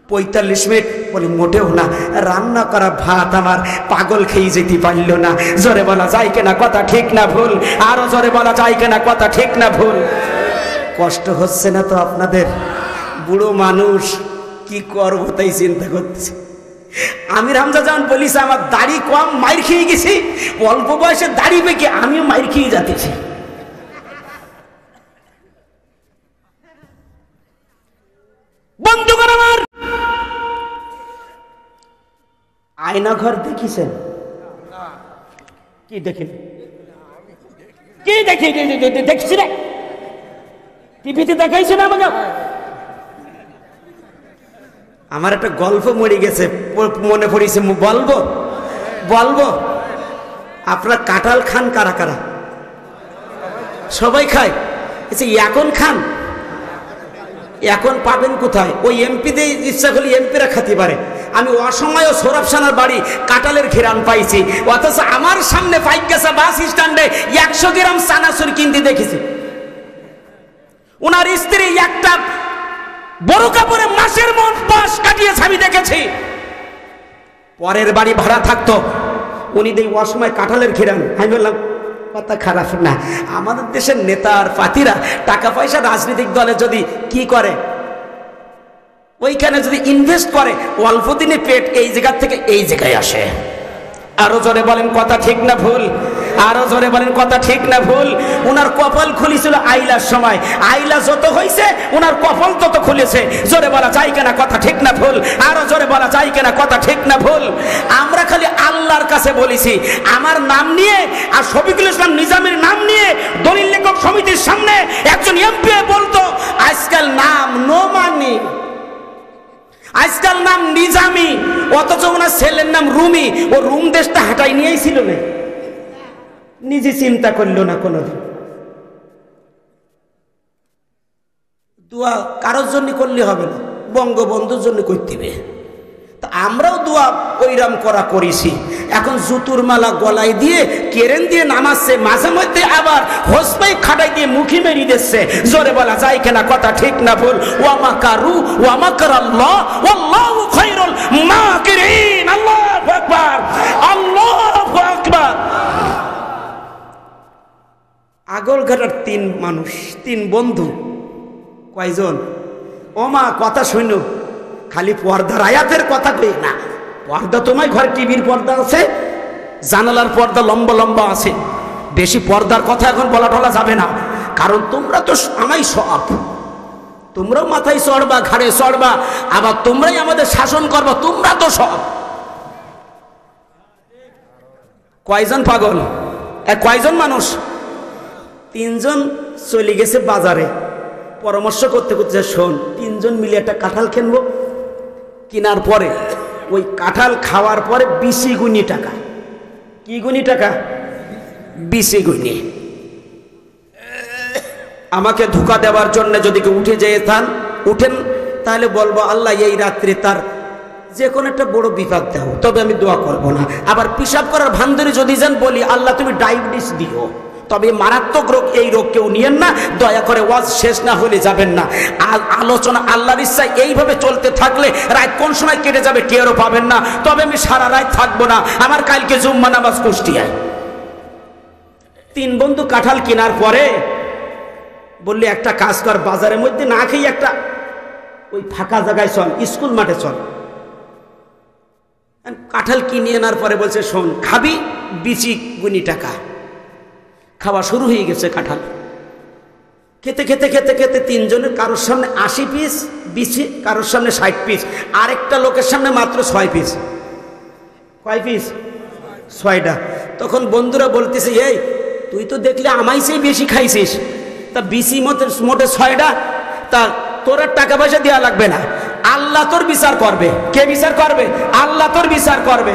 45 মিনিট। বলি মোটেও না, রান্না করা ভাত আমার পাগল খেয়ে যেতে পারল না। জোরে বলা যায় কিনা কথা ঠিক না ভুল? আরো জোরে বলা যায় কিনা কথা ঠিক না ভুল? কষ্ট হচ্ছে না তো আপনাদের? বুড়ো মানুষ, কি করবো তাই চিন্তা করতেছি। আমি রামজা যেমন বলিস আমার দাড়ি কম, মাইর খেয়ে গেছি, অল্প বয়সে দাড়ি পেকে আমিও মাইর খেয়ে যাতেছি। বন্ধুগণ আমার, আয়না ঘর দেখিছেন? কি দেখেন? কি দেখি? দেখছি রে, টিভিতে দেখাইছে না আমাকে। আমার একটা গল্প মরে গেছে, মনে পড়েছে, বলবো বলবো। আপনারা কাঁঠাল খান কারা কারা? সবাই খায়। এখন খান? এখন পাবেন কোথায়? ওই এমপিদের ইচ্ছা করলে এমপিরা খেতে পারে। আমি অসময়ে সৌরভ সানার বাড়ি কাঁঠালের ঘেরান পাইছি, অথচ আমার সামনে পাইকাসা বাস স্ট্যান্ডে 100 গ্রাম চানাচুর কিনতে দেখেছি। ওনার স্ত্রী একটা বড় কাপড়ে মাসের মাস কাটিয়েছে আমি দেখেছি। পরের বাড়ি ভাড়া থাকতো, উনি দেই অসময় কাঁঠালের ঘেরান। আমি বললাম কথা খারাপ না, আমাদের দেশের নেতার পাতিরা টাকা পয়সা রাজনৈতিক দলে যদি কি করে, ওইখানে যদি ইনভেস্ট করে, অল্প দিনে পেট এই জায়গা থেকে এই জায়গায় আসে। আরো জোরে বলেন কথা ঠিক না ভুল? আরো জোরে বলেন কথা ঠিক না ভুল? ওনার কপাল খুলেছিল আইলার সময়, আইলা যত হয়েছে ওনার কপাল তত খুলেছে। জোরে বলা যায় কিনা কথা ঠিক না ভুল? আরো জোরে বলা যায় কিনা কথা ঠিক না ভুল? আমরা খালি আল্লাহর কাছে বলেছি, আমার নাম নিয়ে আর শফিকুল ইসলাম নিজামের নাম নিয়ে দলিল লেখক সমিতির সামনে একজন এমপি বলতো আজকাল নাম নো মানি, আজকাল নাম নিজামি, অথচ ওনার ছেলের নাম রুমি। ও রুম দেশটা হাঁটাই নিয়েই ছিল না, নিজে চিন্তা করলো না কোনোদিন। দোয়া কারোর জন্য করলে হবে না, বঙ্গবন্ধুর জন্য করতে হবে। তা আমরাও দোয়া ওইরাম করা করেছি। এখন জুতুর মালা গলায় দিয়ে কেরেন দিয়ে নামাচ্ছে, মাঝে মধ্যে আবার হোসপাই খাটাই দিয়ে মুখি মেরি দিচ্ছে। জোরে বলা যায় কিনা কথা ঠিক না ভুল? ওয়ামা কারু ওয়ামা কারাল্লাহ ওয়াল্লাহু খায়রুল মাকিরিন। আল্লাহু আকবার, আল্লাহু আকবার। আগলঘাটার 3 মানুষ, 3 বন্ধু। কয়জন? ও মা কথা শুনো, খালি পর্দার আয়াতের কথা কই না। পর্দা তোমায় ঘরে টিভির পর্দা আছে, জানালার পর্দা লম্বা লম্বা আছে। বেশি পর্দার কথা এখন বলা টলা যাবে না, কারণ তোমরা তো আমাই সব, তোমরাও মাথায় চড়বা, ঘাড়ে চড়বা, আবার তোমরাই আমাদের শাসন করবা, তোমরা তো সব। কয়জন পাগল? কয়জন মানুষ? 3 জন চলে গেছে বাজারে, পরামর্শ করতে করতে, শোন 3 জন মিলে একটা কাঁঠাল কিনবো। কেনার পরে ওই কাঁঠাল খাওয়ার পরে 20 গুণী টাকা। কি গুণী টাকা? 20 গুণী। আমাকে ধোঁকা দেওয়ার জন্য যদি কেউ উঠেন, তাহলে বলবো আল্লাহ এই রাত্রে তার যে কোনো একটা বড় বিপদ দাও, তবে আমি দোয়া করব না। আবার পিশাব করার ভান্ডারে যদি যান বলি আল্লাহ তুমি ডায়াবেটিস দিও, তবে মারাত্মক রোগ, এই রোগ কেউ নিয়েন না, দয়া করে ওয়াজ শেষ না হলে যাবেন না। আলোচনা আল্লাহর ইচ্ছায় এইভাবে চলতে থাকলে রাত কোন সময় কেটে যাবে টেরও পাবেন না। তবে আমি সারা রাত থাকবো না, আমার কালকে জুম্মা নামাজ কুষ্টিয়ায়। 3 বন্ধু কাঁঠাল কেনার পরে বললে একটা কাজ কর, বাজারের মধ্যে না খেয়ে একটা ওই ফাঁকা জায়গায় চল, স্কুল মাঠে চল। কাঁঠাল কিনে আনার পরে বলছে শোন খাবি, 20 গুণী টাকা। খাওয়া শুরু হয়ে গেছে কাঁঠাল। খেতে খেতে খেতে খেতে 3 জনের কারোর সামনে 80 পিস, 20, কারোর সামনে 60 পিস, আরেকটা লোকের সামনে মাত্র 6 পিস। কয় পিস? 6টা। তখন বন্ধুরা বলতেছে এই তুই তো দেখলে আমায় সেই বেশি খাইছিস, তা 20 মোটে 6টা, তা তোর আর টাকা পয়সা দেওয়া লাগবে না, আল্লাহ তোর বিচার করবে। কে বিচার করবে? আল্লাহ তোর বিচার করবে।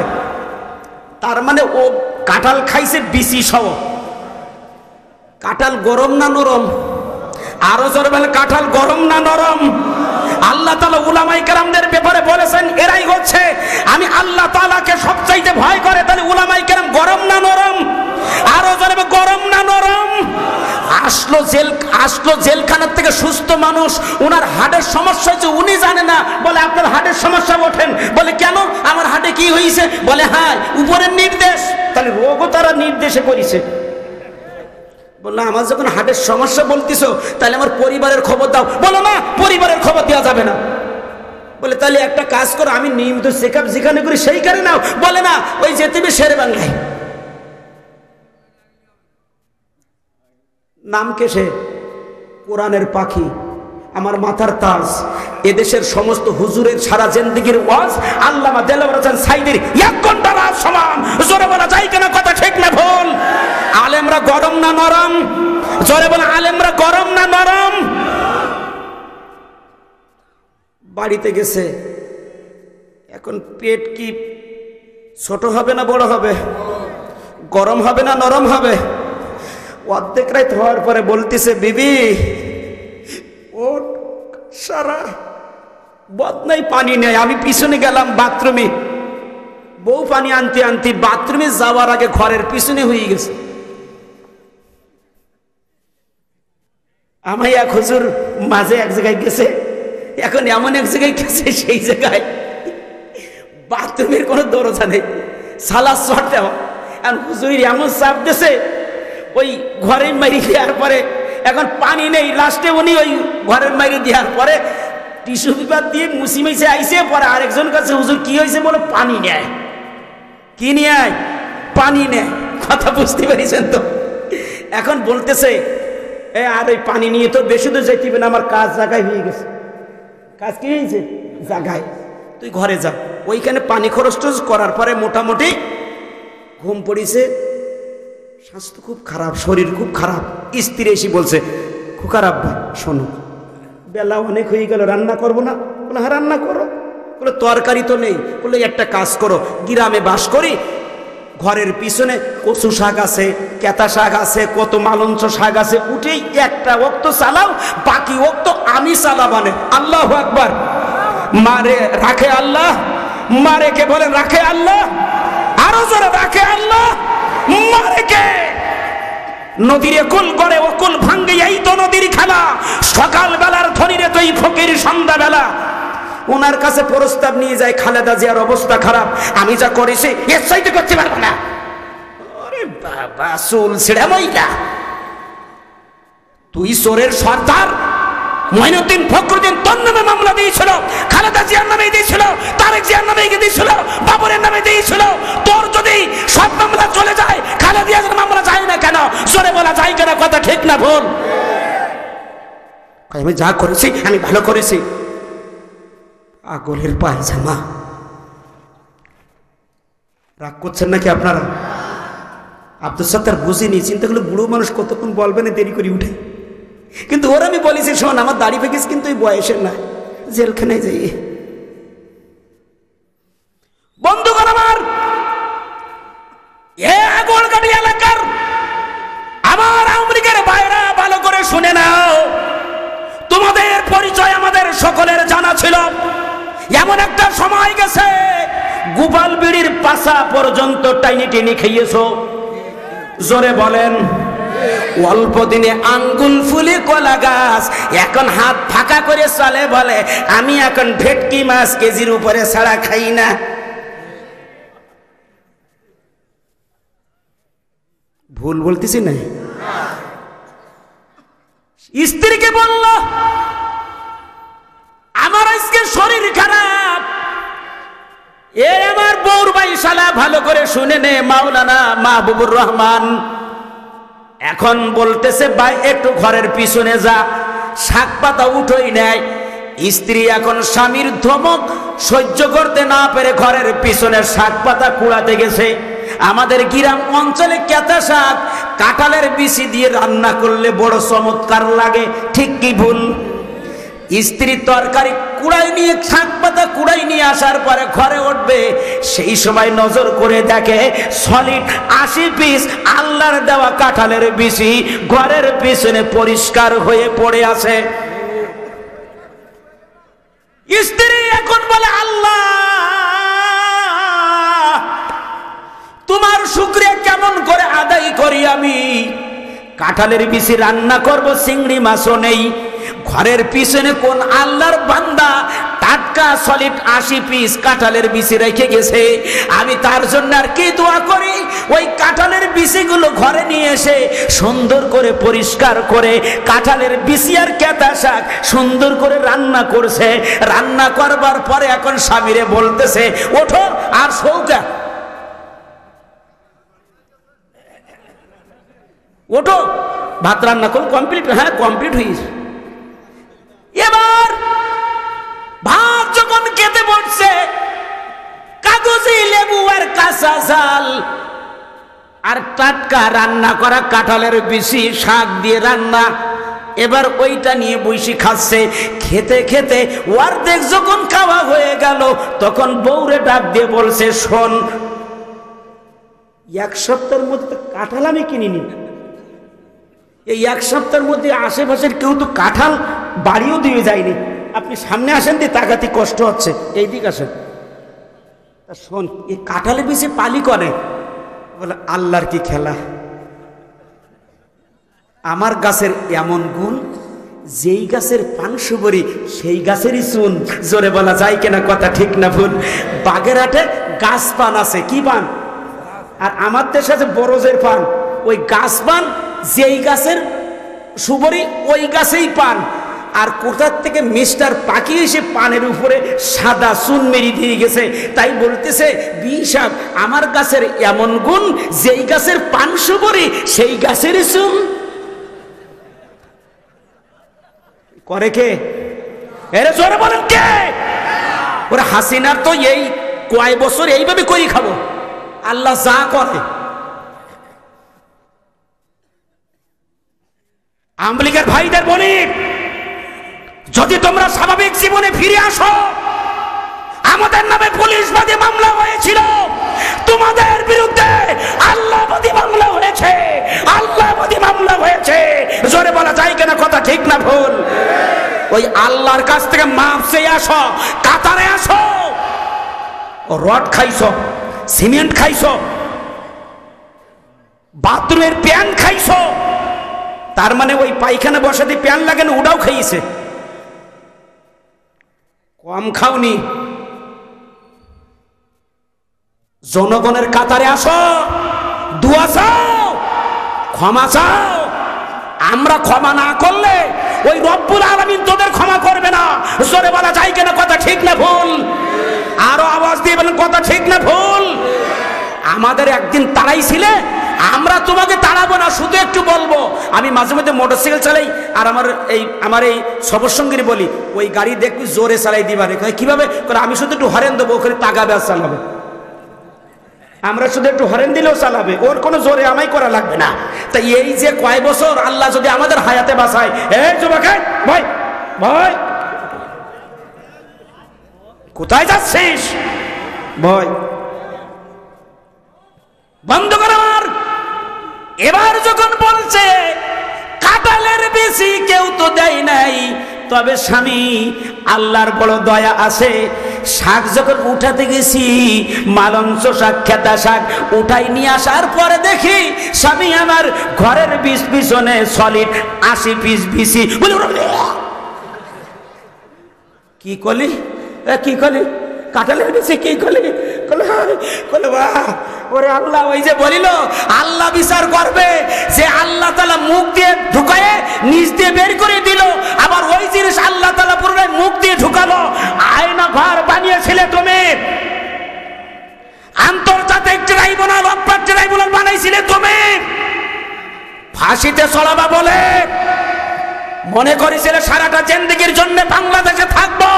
তার মানে ও কাঁঠাল খাইছে 20 সহ। কাঁঠাল গরম না নরম? আরো জোরে বলে কাঁঠাল গরম না নরম? আল্লাহ তাআলা উলামায়ে কেরামদের ব্যাপারে বলেছেন এরাই হচ্ছে আমি আল্লাহ তাআলাকে সবচাইতে ভয় করে। তাহলে উলামায়ে কেরাম গরম না নরম? আরো জোরে গরম না নরম? আসলো জেলখানার থেকে সুস্থ মানুষ, ওনার হার্টের সমস্যা হয়েছে, উনি জানে না। বলে আপনার হার্টের সমস্যা, ওঠেন। বলে কেন, আমার হার্টে কি হয়েছে? বলে হ্যাঁ, উপরের নির্দেশ। তাহলে রোগও তারা নির্দেশে করেছে। বললো আমার যখন হার্টের সমস্যা বলতেছো, তাহলে আমার পরিবারের খবর দাও। বলো না, পরিবারের খবর দেওয়া যাবে না। বলে তাহলে একটা কাজ করো, আমি নিয়মিত চেক আপ যেখানে করি সেইখানে নাও। বলে না, ওই যেতে হবে শের বাংলায়। নাম কে সে? কোরআনের পাখি, আমার মাথার তাজ। এদেশের সমস্ত হুজুরের সারা জিন্দেগির ওয়াজ আল্লামা দেলাওয়ার হোসেন সাইদির 1 ঘন্টা রাত সমান। জোরে বলা যায় কিনা কথা, ঠিক না ভুল? আলেমরা গরম না নরম? জোরে বলা, আলেমরা গরম না নরম? বাড়িতে গেছে, এখন পেট কি ছোট হবে না বড় হবে? গরম হবে না নরম হবে? অর্ধেক রাত হওয়ার পরে বলতেছে, বিবি ও সারা বদনাই পানি নেই। আমি পিছনে গেলাম বাথরুমে, বউ পানি আনতে আনতে বাথরুমে যাওয়ার আগে ঘরের পিছনে হয়ে গেছে। আমি এক হুজুর মাঝে এক জায়গায় গেছে, এখন এমন এক জায়গায় গেছে, সেই জায়গায় বাথরুমের কোনো দরজা নেই, সালাস চড়তে হয়। এখন হুজুর এমন চাপ দিয়েছে, ওই ঘরের মারি দেওয়ার পরে এখন পানি নেই। লাস্টে উনি ওই ঘরের মারি দেওয়ার পরে টিস্যু পেপার দিয়ে মুছি মেছে আইসে, পরে আরেকজন কাছে, হুজুর কি হয়েছে? বলে পানি নেয়। কি নিয়ে? পানি নেয়। কথা বুঝতে পেরেছেন তো? এখন বলতেছে, আর ওই পানি নিয়ে তো বেশি দূর যাইতে হবে না, আমার কাজ জায়গায় হয়ে গেছে। কাজ কি হয়েছে? জায়গায়। তুই ঘরে যা। ওইখানে পানি খরচ টরচ করার পরে মোটামুটি ঘুম পড়িছে। স্বাস্থ্য খুব খারাপ, শরীর খুব খারাপ। স্ত্রী এসে বলছে, খুকার আব্বা শোনো, বেলা অনেক হয়ে গেল, রান্না করবো না? বলে হ্যাঁ রান্না করো। বলে তরকারি তো নেই। বলে একটা কাজ করো, গ্রামে বাস করি, ঘরের পিছনে কচু শাক আছে, কেতা শাক আছে, কত মালঞ্চ শাক আছে, উঠেই একটা ওক্ত চালাও, বাকি ওক্ত আমি চালাবানে। আল্লাহু আকবার। মারে রাখে আল্লাহ, মারে কে বলেন রাখে আল্লাহ? আরো জোরে রাখে আল্লাহ, মারে কে? নদীরে কুল গড়ে ও কুল ভাঙ্গে, এই তো নদীর খেলা। সকাল বেলার ধনীরে তুই ফকির সন্ধ্যা বেলা। ওনার কাছে প্রস্তাব নিয়ে যায়, খালেদা জিয়ার অবস্থা খারাপ, আমি যা করেছি এর চাইতে করতে পারবো না। আরে বাবা, চুল ছিঁড়ে মইলা, তুই চোরের সর্দার। মঈনুদ্দিন ফখরুদ্দিন তোর নামে মামলা দিয়েছিল, খালেদা জিয়ার নামে দিয়েছিল, তারেক জিয়ার নামে দিয়েছিল, বাবরের নামে দিয়েছিল। তোর যদি সব মামলা চলে যায়, খালেদা জিয়ার মামলা যায় না কেন? জোরে বলা যায় কেন কথা, ঠিক না ভুল? আমি যা করেছি আমি ভালো করেছি। আগলের পায়জামা। রাগ করছেন নাকি আপনারা? আব্দুল সত্তার বুঝিনি, চিন্তা করলে বুড়ো মানুষ কতক্ষণ বলবে না, দেরি করে উঠে। কিন্তু ওরা আমি বলেছি, শোন আমার দাড়ি ফেকিস কিন্তু এই বয়সের না, জেলখানায় যাই। বন্ধুগণ আমার, আগলগাড়ি এলাকার আমার আওয়ামী লীগের ভাইরা ভালো করে শুনে নাও, তোমাদের পরিচয় আমাদের সকলের জানা ছিল। এমন একটা সময় গেছে, গোপাল বিড়ির পাশা পর্যন্ত টাইনি টেনে খেয়েছো। জোরে বলেন। অল্প দিনে আঙ্গুল ফুলে কলা গাছ, এখন হাত ফাঁকা করে চলে, বলে আমি এখন ভেটকি মাছ কেজির উপরে ছাড়া খাই না। ভুল বলতেছি না? স্ত্রীকে বলল, আমার আজকে শরীর খারাপ। এ আমার বউর ভাই শালা ভালো করে শুনে নে, মাওলানা মাহবুবুর রহমান। এখন বলতেছে ভাই একটু ঘরের পিছনে যা, শাক পাতা উঠোই নেয়। স্ত্রী এখন স্বামীর ধমক সহ্য করতে না পেরে ঘরের পিছনে শাক পাতা কুড়াতে গেছে। আমাদের গ্রাম অঞ্চলে কেতা শাক কাঁঠালের বিচি দিয়ে রান্না করলে বড় চমৎকার লাগে, ঠিক কি ভুল? স্ত্রী তরকারি কুড়াই নিয়ে, শাক পাতা কুড়াই নিয়ে আসার পরে ঘরে উঠবে, সেই সময় নজর করে দেখে সলিড 80 পিস আল্লাহর দেওয়া কাঁঠালের বিচি ঘরের পিছনে পরিষ্কার হয়ে পড়ে আছে। স্ত্রী এখন বলে, আল্লাহ তোমার শুকরিয়া কেমন করে আদায় করি আমি? কাঁঠালের বিচি রান্না করব, চিংড়ি মাছও নেই। ঘরের পিছনে কোন আল্লাহর বান্দা টাটকা সলিড 80 পিস কাঁঠালের বিচি রেখে গেছে। আমি তার জন্য আর কি দোয়া করি, ওই কাঁঠালের বিচিগুলো ঘরে নিয়ে এসে সুন্দর করে পরিষ্কার করে কাঁঠালের বিচি আর কেতা শাক সুন্দর করে রান্না করছে। রান্না করবার পরে এখন স্বামীরে বলতেছে, ওঠো আর সৌকা ওঠো, ভাত রান্না করো কমপ্লিট। হ্যাঁ কমপ্লিট হয়েছে। এবার ভাত যখন খেতে বসছে, কাগজে লেবু আর কাঁচা ঝাল আর টাটকা রান্না করা কাঁঠালের বিচি শাক দিয়ে রান্না, এবার ওইটা নিয়ে বসে খাচ্ছে। খেতে খেতে অর্ধেক যখন খাওয়া হয়ে গেল, তখন বউরে ডাক দিয়ে বলছে, শোন, 1 সপ্তাহের মধ্যে তো কাঁঠাল আমি কিনিনি। এই 1 সপ্তাহের মধ্যে আশেপাশের কেউ তো কাঁঠাল বাড়িও দিয়ে যায়নি। আপনি সামনে আসেন, দিয়ে তাকাতে কষ্ট হচ্ছে, এই দিক আসেন। তা শোন, এই কাঁঠালের বেশি পালি করে বলে, আল্লাহর কি খেলা। আমার গাছের এমন গুণ, যেই গাছের পান সুবরি সেই গাছেরই চুন। জোরে বলা যায় কিনা কথা, ঠিক না ভুল? বাগেরহাটে গাছ পান আছে, কি পান? আর আমার দেশে আছে বরজের পান। ওই গাছ পান, যেই গাছের সুবরি ওই গাছেই পান। আর কোথার থেকে মিস্টার পাখি এসে পানের উপরে সাদা চুন মেরি দিয়ে গেছে। তাই বলতেছে, বিশাব আমার গাছের এমন গুণ, যেই গাছের পান সুবরি সেই গাছেরই চুন। করে কে? এরে জোরে বলেন কে? ওরা হাসিনার তো এই কয় বছর এইভাবে করি খাবো। আল্লাহ যা করে। আওয়ামী ভাইদের বলি, যদি তোমরা স্বাভাবিক জীবনে ফিরে আসো, আমাদের নামে পুলিশবাদী মামলা হয়েছিল, তোমাদের বিরুদ্ধে আল্লাহবাদী মামলা হয়েছে, আল্লাহবাদী মামলা হয়েছে। জোরে বলা যায় কিনা কথা, ঠিক না ভুল? ওই আল্লাহর কাছ থেকে মাপ চেয়ে আসো, কাতারে আসো। রড খাইছো, সিমেন্ট খাইছো, বাথরুমের প্যান খাইছো, তার মানে ওই পায়খানা বসাতে প্যান লাগে না, ওটাও খাইছে। কম খাওনি। জনগণের কাতারে আসো, দোয়া চাও, ক্ষমা চাও। আমরা ক্ষমা না করলে ওই রব্বুল আলামিন তোদের ক্ষমা করবে না। জোরে বলা যায় কিনা কথা, ঠিক না ভুল? আরো আওয়াজ দিয়ে বলেন কথা, ঠিক না ভুল? আমাদের একদিন তাড়াইছিলে, আমরা তোমাকে তাড়াবো না, শুধু একটু বলবো। আমি মাঝে মধ্যে মোটরসাইকেল চালাই, আর আমার এই সবসঙ্গীর বলি, ওই গাড়ি দেখবি জোরে চালাই দিবারে। কিভাবে? আমি শুধু একটু হরেন দেবো, ওখানে তাগাবে আর চালাবে। আমরা শুধু একটু হরেন দিলেও চালাবে, ওর কোনো জোরে আমায় করা লাগবে না। তাই এই যে কয় বছর আল্লাহ যদি আমাদের হায়াতে বাঁচায়, এই যুবক ভাই ভাই কোথায় যাচ্ছিস ভাই? বন্ধ করার। এবার যখন বলছে কাঁঠালের বেশি কেউ তো দেয় নাই, তবে স্বামী আল্লাহর বড় দয়া আছে। শাক যখন উঠাতে গেছি, মালঞ্চ শাক, খেতা শাক উঠাই নিয়ে আসার পরে দেখি স্বামী আমার ঘরের পিছনে সলিড 80 পিস বিচি। কি করলি? কি করলি? কাঁঠালের বেশি কি করলি? ওরে আল্লাহ, ওই যে বলিল আল্লাহ বিচার করবে, যে আল্লাহ তাআলা মুখ দিয়ে ঢুকায়ে নিচ দিয়ে বের করে দিল, আবার ওই জিনিস আল্লাহ তাআলা পুরোটাই মুখ দিয়ে ঢুকালো। আয়না ঘর বানিয়েছিলে তুমি, আন্তর্জাতিক ট্রাইব্যুনাল, অপরাধ ট্রাইব্যুনাল বানাইছিলে তুমি, ফাঁসিতে চড়াবা বলে মনে করেছিলে সারাটা জিন্দেগির জন্য বাংলাদেশে থাকবো,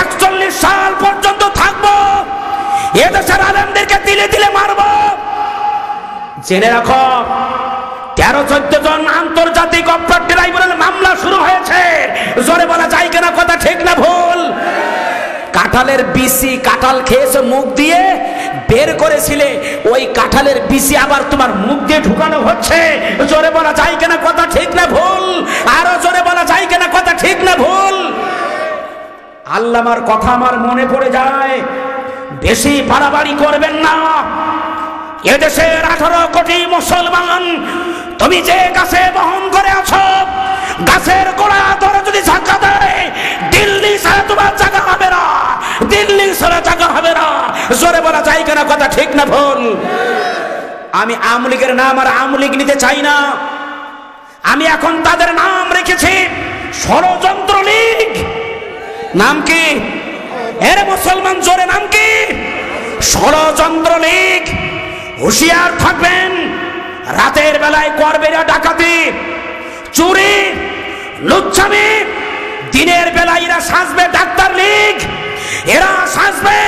41 সাল পর্যন্ত থাকবো, এদেশের আলেমদেরকে তিলে তিলে মারবো। জেনে রাখো, 13-14 জন আন্তর্জাতিক অপরাধ ট্রাইব্যুনাল মামলা শুরু হয়েছে। জোরে বলা যায় কিনা কথা, ঠিক না ভুল? কাঁঠালের বিচি, কাঁঠাল খেয়েছে মুখ দিয়ে, বের করেছিলে, ওই কাঁঠালের বিচি আবার তোমার মুখ দিয়ে ঢুকানো হচ্ছে। জোরে বলা যায় কিনা কথা, ঠিক না ভুল? আরো জোরে বলা যায় কিনা কথা, ঠিক না ভুল? আল্লামার কথা আমার মনে পড়ে যায়, বেশি বাড়াবাড়ি করবেন না। এদেশের 18 কোটি মুসলমান তুমি যে গাছে বহন করে আছো, গাছের গোড়া ধরে যদি ধাক্কা দেয়, দিল্লি ছাড়া তোমার জায়গা হবে না, দিল্লি ছাড়া জায়গা হবে না। জোরে বলা যায় কেন? কথা ঠিক না ভুল? আমি আওয়ামী লীগের নাম আর আওয়ামী লীগ নিতে চাই না। আমি এখন তাদের নাম রেখেছি ষড়যন্ত্র লীগ। নাম কি? এর মুসলমান জোরে নাম কি? ষড়যন্ত্র লীগ। হুঁশিয়ার থাকবেন, রাতের বেলায় করবে ডাকাতি, চুরি, লুচ্ছামি, দিনের বেলায় এরা সাজবে ডাক্তার লীগ, এরা সাজবে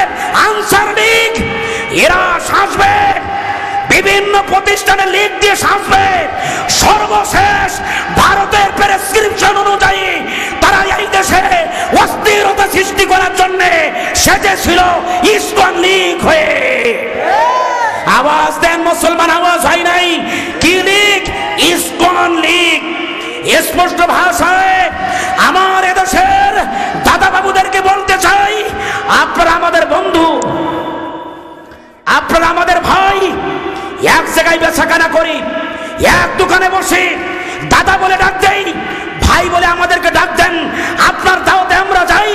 আনসার লীগ, এরা সাজবে বিভিন্ন প্রতিষ্ঠানের লীগ দিয়ে সাজবে। সর্বশেষ ভারতের প্রেসক্রিপশন অনুযায়ী তারা এই দেশে অস্থিরতা সৃষ্টি করার জন্য সেজেছিল ইসকন লীগ হয়ে। আওয়াজ দেন মুসলমান, আওয়াজ হয় নাই। কি লীগ? ইসকন লীগ। স্পষ্ট ভাষায় আমার এদেশের দাদা বাবুদেরকে বলতে চাই, আপনারা আমাদের বন্ধু, আপনারা আমাদের ভাই। এক জায়গায় বেচাকেনা করি, এক দোকানে বসে দাদা বলে ডাক দেই, ভাই বলে আমাদেরকে ডাক দেন। আপনার দাওয়াতে আমরা যাই,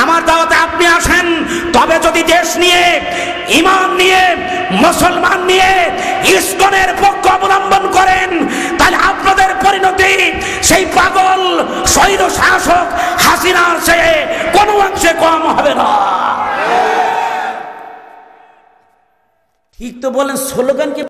আমার দাওয়াতে আপনি আসেন। তবে যদি দেশ নিয়ে, ঈমান নিয়ে, মুসলমান নিয়ে ইসকনের পক্ষ অবলম্বন করেন, তাহলে আপনাদের পরিণতি সেই পাগল স্বৈর শাসক হাসিনার চেয়ে কোনো অংশে কম হবে না। ঠিক তো বলেন, স্লোগানকে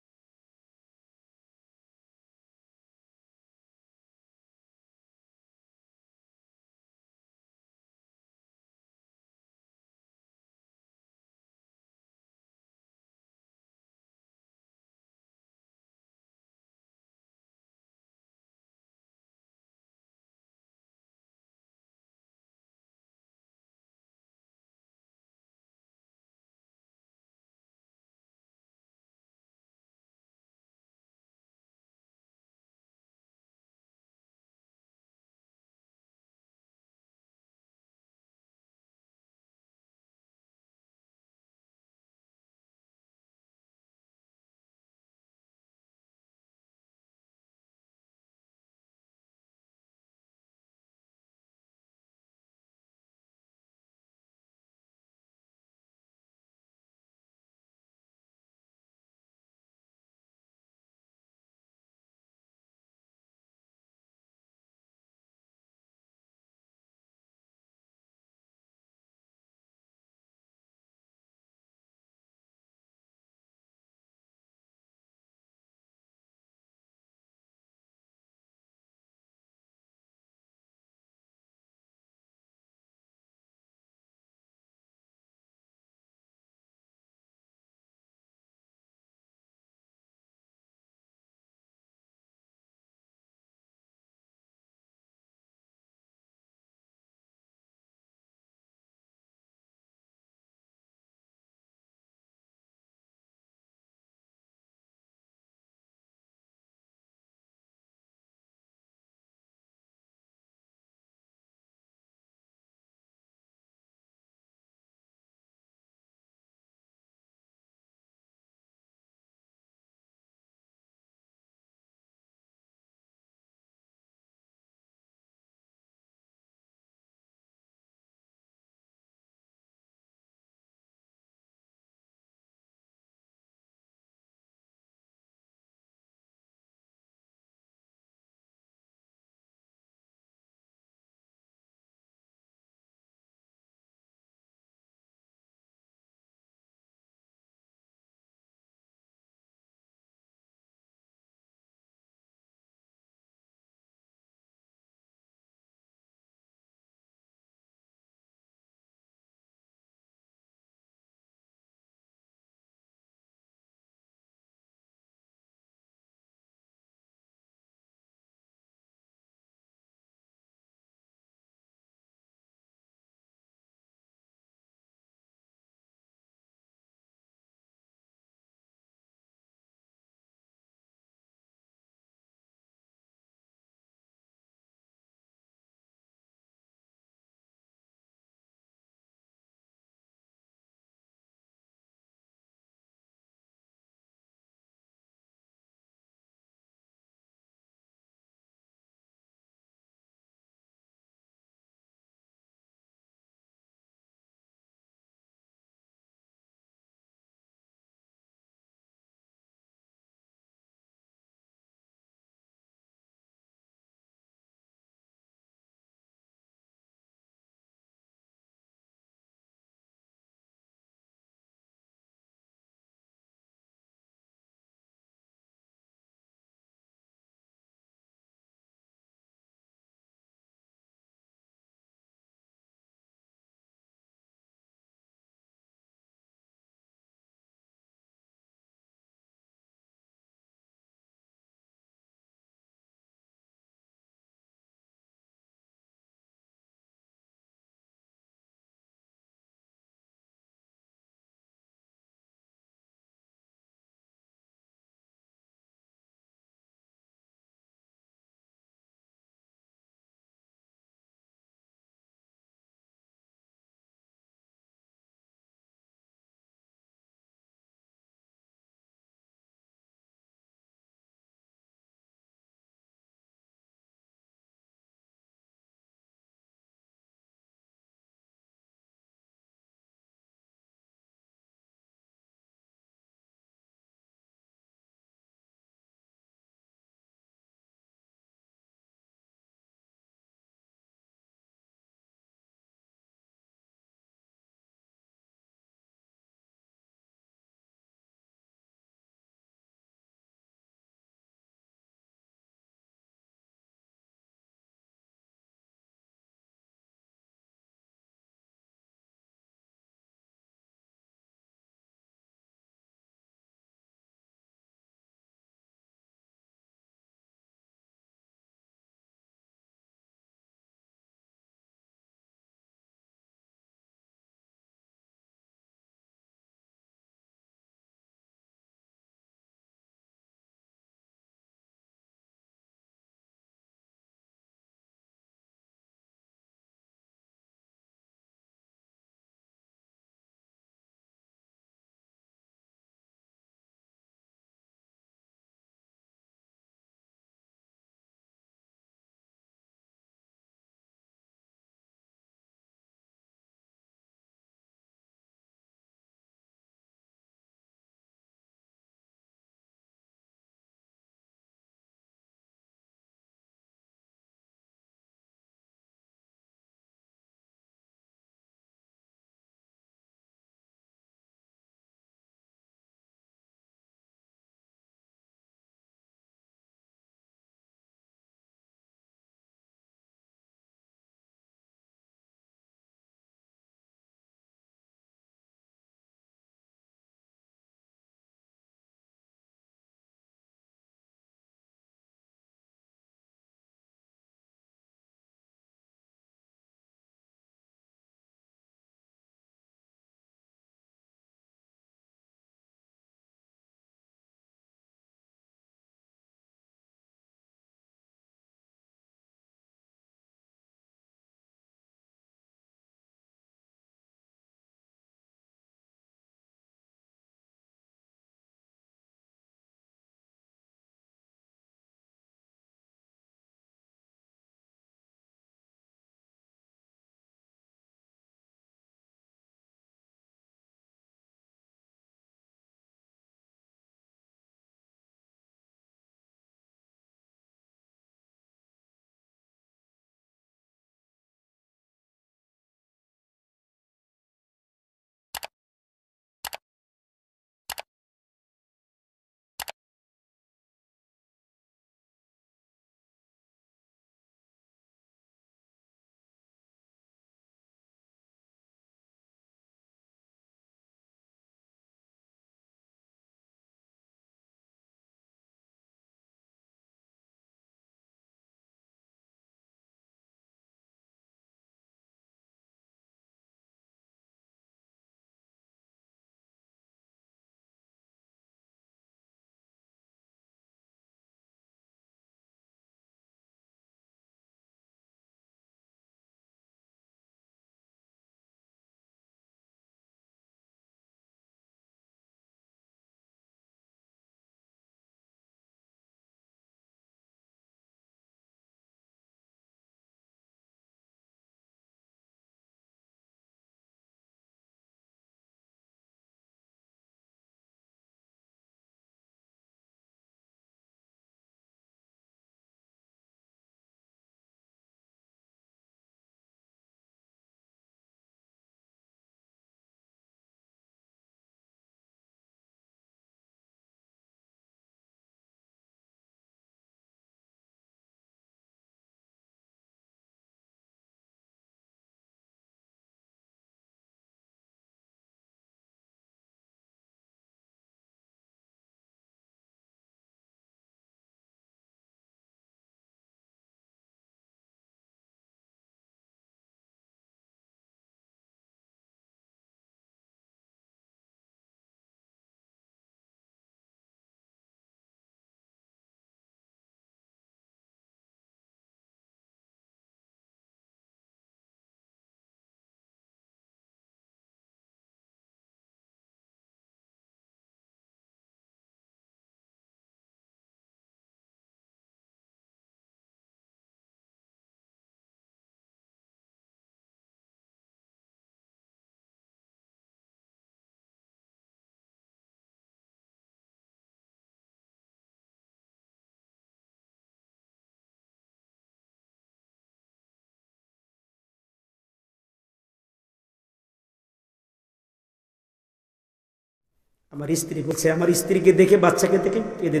আমার স্ত্রী বলছে, আমার স্ত্রীকে দেখে বাচ্চাকে দেখে কেঁদে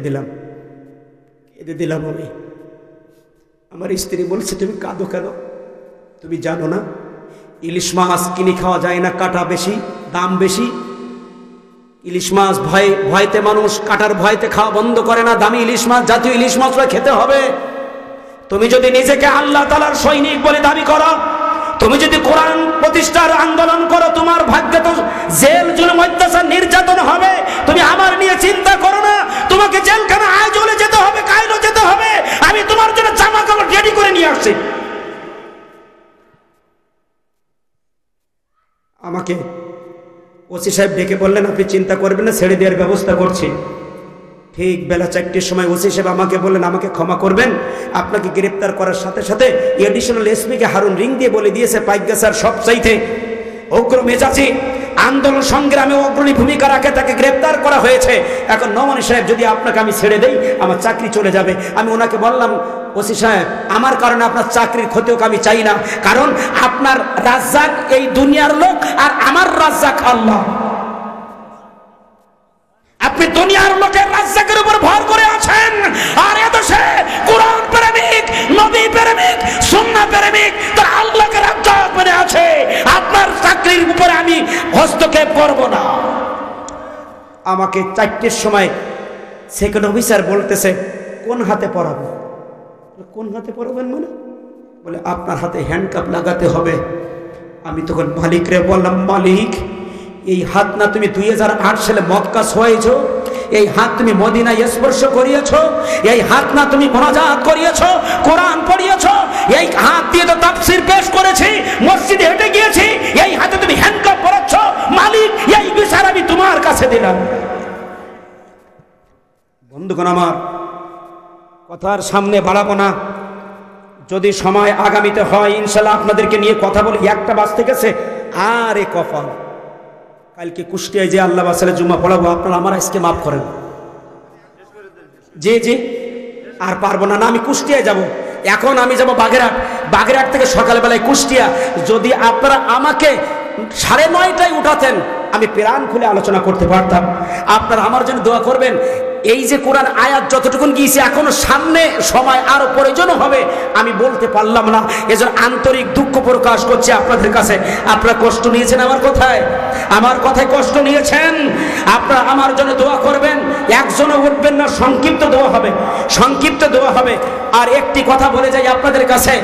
দিলাম আমি। আমার স্ত্রী বলছে, তুমি কাঁদো কেন? তুমি জানো না ইলিশ মাছ কিনে খাওয়া যায় না, কাঁটা বেশি, দাম বেশি। ইলিশ মাছ ভয়তে মানুষ কাঁটার ভয়তে খাওয়া বন্ধ করে না। দামি ইলিশ মাছ, জাতীয় ইলিশ মাছটা খেতে হবে। তুমি যদি নিজেকে আল্লাহ তাআলার সৈনিক বলে দাবি করো, তুমি যদি কোরআন প্রতিষ্ঠার আন্দোলন করো, তোমার ভাগ্যে তো জেল, জুলুম, অত্যাচার, নির্যাতন হবে। তুমি আমার নিয়ে চিন্তা করো না। তোমাকে জেলখানা আইজলে যেতে হবে, কাইলো যেতে হবে। আমি তোমার জন্য জামা কাপড় রেডি করে নিয়ে আসছি। আমাকে ওসি সাহেব ডেকে বললেন, আপনি চিন্তা করবেন না, ছেড়ে দেওয়ার ব্যবস্থা করছি। ঠিক বেলা 4টের সময় ওসি সাহেব আমাকে বললেন, আমাকে ক্ষমা করবেন, আপনাকে গ্রেপ্তার করার সাথে সাথে এডিশনাল এসপিকে হারুন রিং দিয়ে বলে দিয়েছে পাইকগাছার সবচাইতে উগ্র মেজাজি আন্দোলন সংগ্রামে অগ্রণী ভূমিকা রাখে তাকে গ্রেপ্তার করা হয়েছে। এখন নমনি সাহেব, যদি আপনাকে আমি ছেড়ে দেই আমার চাকরি চলে যাবে। আমি ওনাকে বললাম, ওসি সাহেব, আমার কারণে আপনার চাকরির ক্ষতি হোক আমি চাই না, কারণ আপনার রাজ্জাক এই দুনিয়ার লোক আর আমার রাজ্জাক আল্লাহ। আপনি দুনিয়ার লোকের রাজ্জাকের উপর ভর করে আছেন, আর এদেশে কোরআন প্রেমিক, নবী প্রেমিক, সুন্নাহ প্রেমিক তার আল্লাহকে রাজ্জাক মেনে আছে। আপনার চাকরির উপরে আমি হস্তক্ষেপ করব না। আমাকে 4টের সময় সেকেন্ড অফিসার বলতেছে, কোন হাতে পরাবো? কোন হাতে পরাবেন মানে? বলে আপনার হাতে হ্যান্ডকাপ লাগাতে হবে। আমি তখন মালিকরে বললাম, মালিক, এই হাত না তুমি 2008 সালে মক্কা ছোঁয়েছো, এই হাত তুমি মদিনায় স্পর্শ করিয়েছো, এই হাত না তুমি মুনাজাত করিয়েছো, কোরআন পড়িয়েছো, এই হাত দিয়ে তো তাফসীর পেশ করেছি, মসজিদে হেঁটে গিয়েছি, এই হাতে তুমি হ্যান্ডকাপ পরাচ্ছ। মালিক, এই বিচার আমি তোমার কাছে দিলাম। বন্ধুগণ আমার, কথার সামনে বাড়াবো না। যদি সময় আগামীতে হয় ইনশাল্লাহ আপনাদেরকে নিয়ে কথা বলি। 1টা বাজতে গেছে, আরে কপাল, কালকে কুষ্টিয়ায় যে আল্লাহ বাসালে জুম্মা পড়াবো, আপনারা আমার আজকে মাফ করেন। জি আর পারবো না। আমি কুষ্টিয়ায় যাব। এখন আমি যাব বাগেরহাট থেকে সকালবেলায় কুষ্টিয়া। যদি আপনারা আমাকে 9:30টায় উঠাতেন, আমি প্রাণ খুলে আলোচনা করতে পারতাম। আপনারা আমার জন্য দোয়া করবেন। এই যে কোরআন আয়াত যতটুকুন গিয়েছে, এখনো সামনে সময় আরো প্রয়োজন হবে, আমি বলতে পারলাম না। এজন্য আন্তরিক দুঃখ প্রকাশ করছি আপনাদের কাছে। আপনারা কষ্ট নিয়েছেন আমার কথায় কষ্ট নিয়েছেন। আপনারা আমার জন্য দোয়া করবেন। একজনও উঠবেন না, সংক্ষিপ্ত দোয়া হবে। আর একটি কথা বলে যাই আপনাদের কাছে,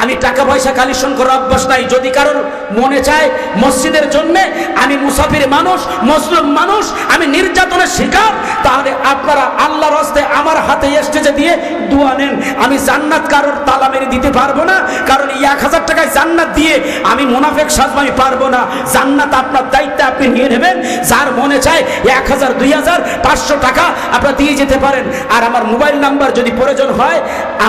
আমি টাকা পয়সা কালেকশন করার অভ্যাস নাই। যদি কারোর মনে চায় মসজিদের জন্য, আমি মুসাফির মানুষ, মুসলিম মানুষ, আমি নির্যাতনের শিকার, তাহলে আপনারা আল্লাহর হস্তে আমার হাতে স্টেজে দিয়ে দোয়া নেন। আমি জান্নাত কারোর তালা মেরে দিতে পারবো না, কারণ 1000 টাকায় জান্নাত দিয়ে আমি মুনাফিক সাজবো, আমি পারবো না। জান্নাত আপনার দায়িত্বে আপনি নিয়ে নেবেন। যার মনে চায় 1000, 2000, 500 টাকা আপনারা দিয়ে যেতে পারেন। আর আমার মোবাইল নাম্বার যদি প্রয়োজন হয়,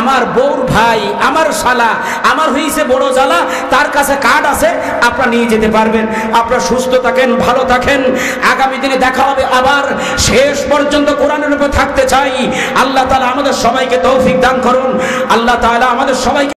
আমার বউর ভাই, আমার শালা, আমার হয়েছে বড় জ্বালা, তার কাছে কার্ড আছে, আপনারা নিয়ে যেতে পারবেন। আপনারা সুস্থ থাকেন, ভালো থাকেন। আগামী দিনে দেখা হবে আবার। শেষ পর্যন্ত কোরআনের উপর থাকতে চাই। আল্লাহ তাআলা আমাদের সবাইকে তৌফিক দান করুন। আল্লাহ তাআলা আমাদের সবাইকে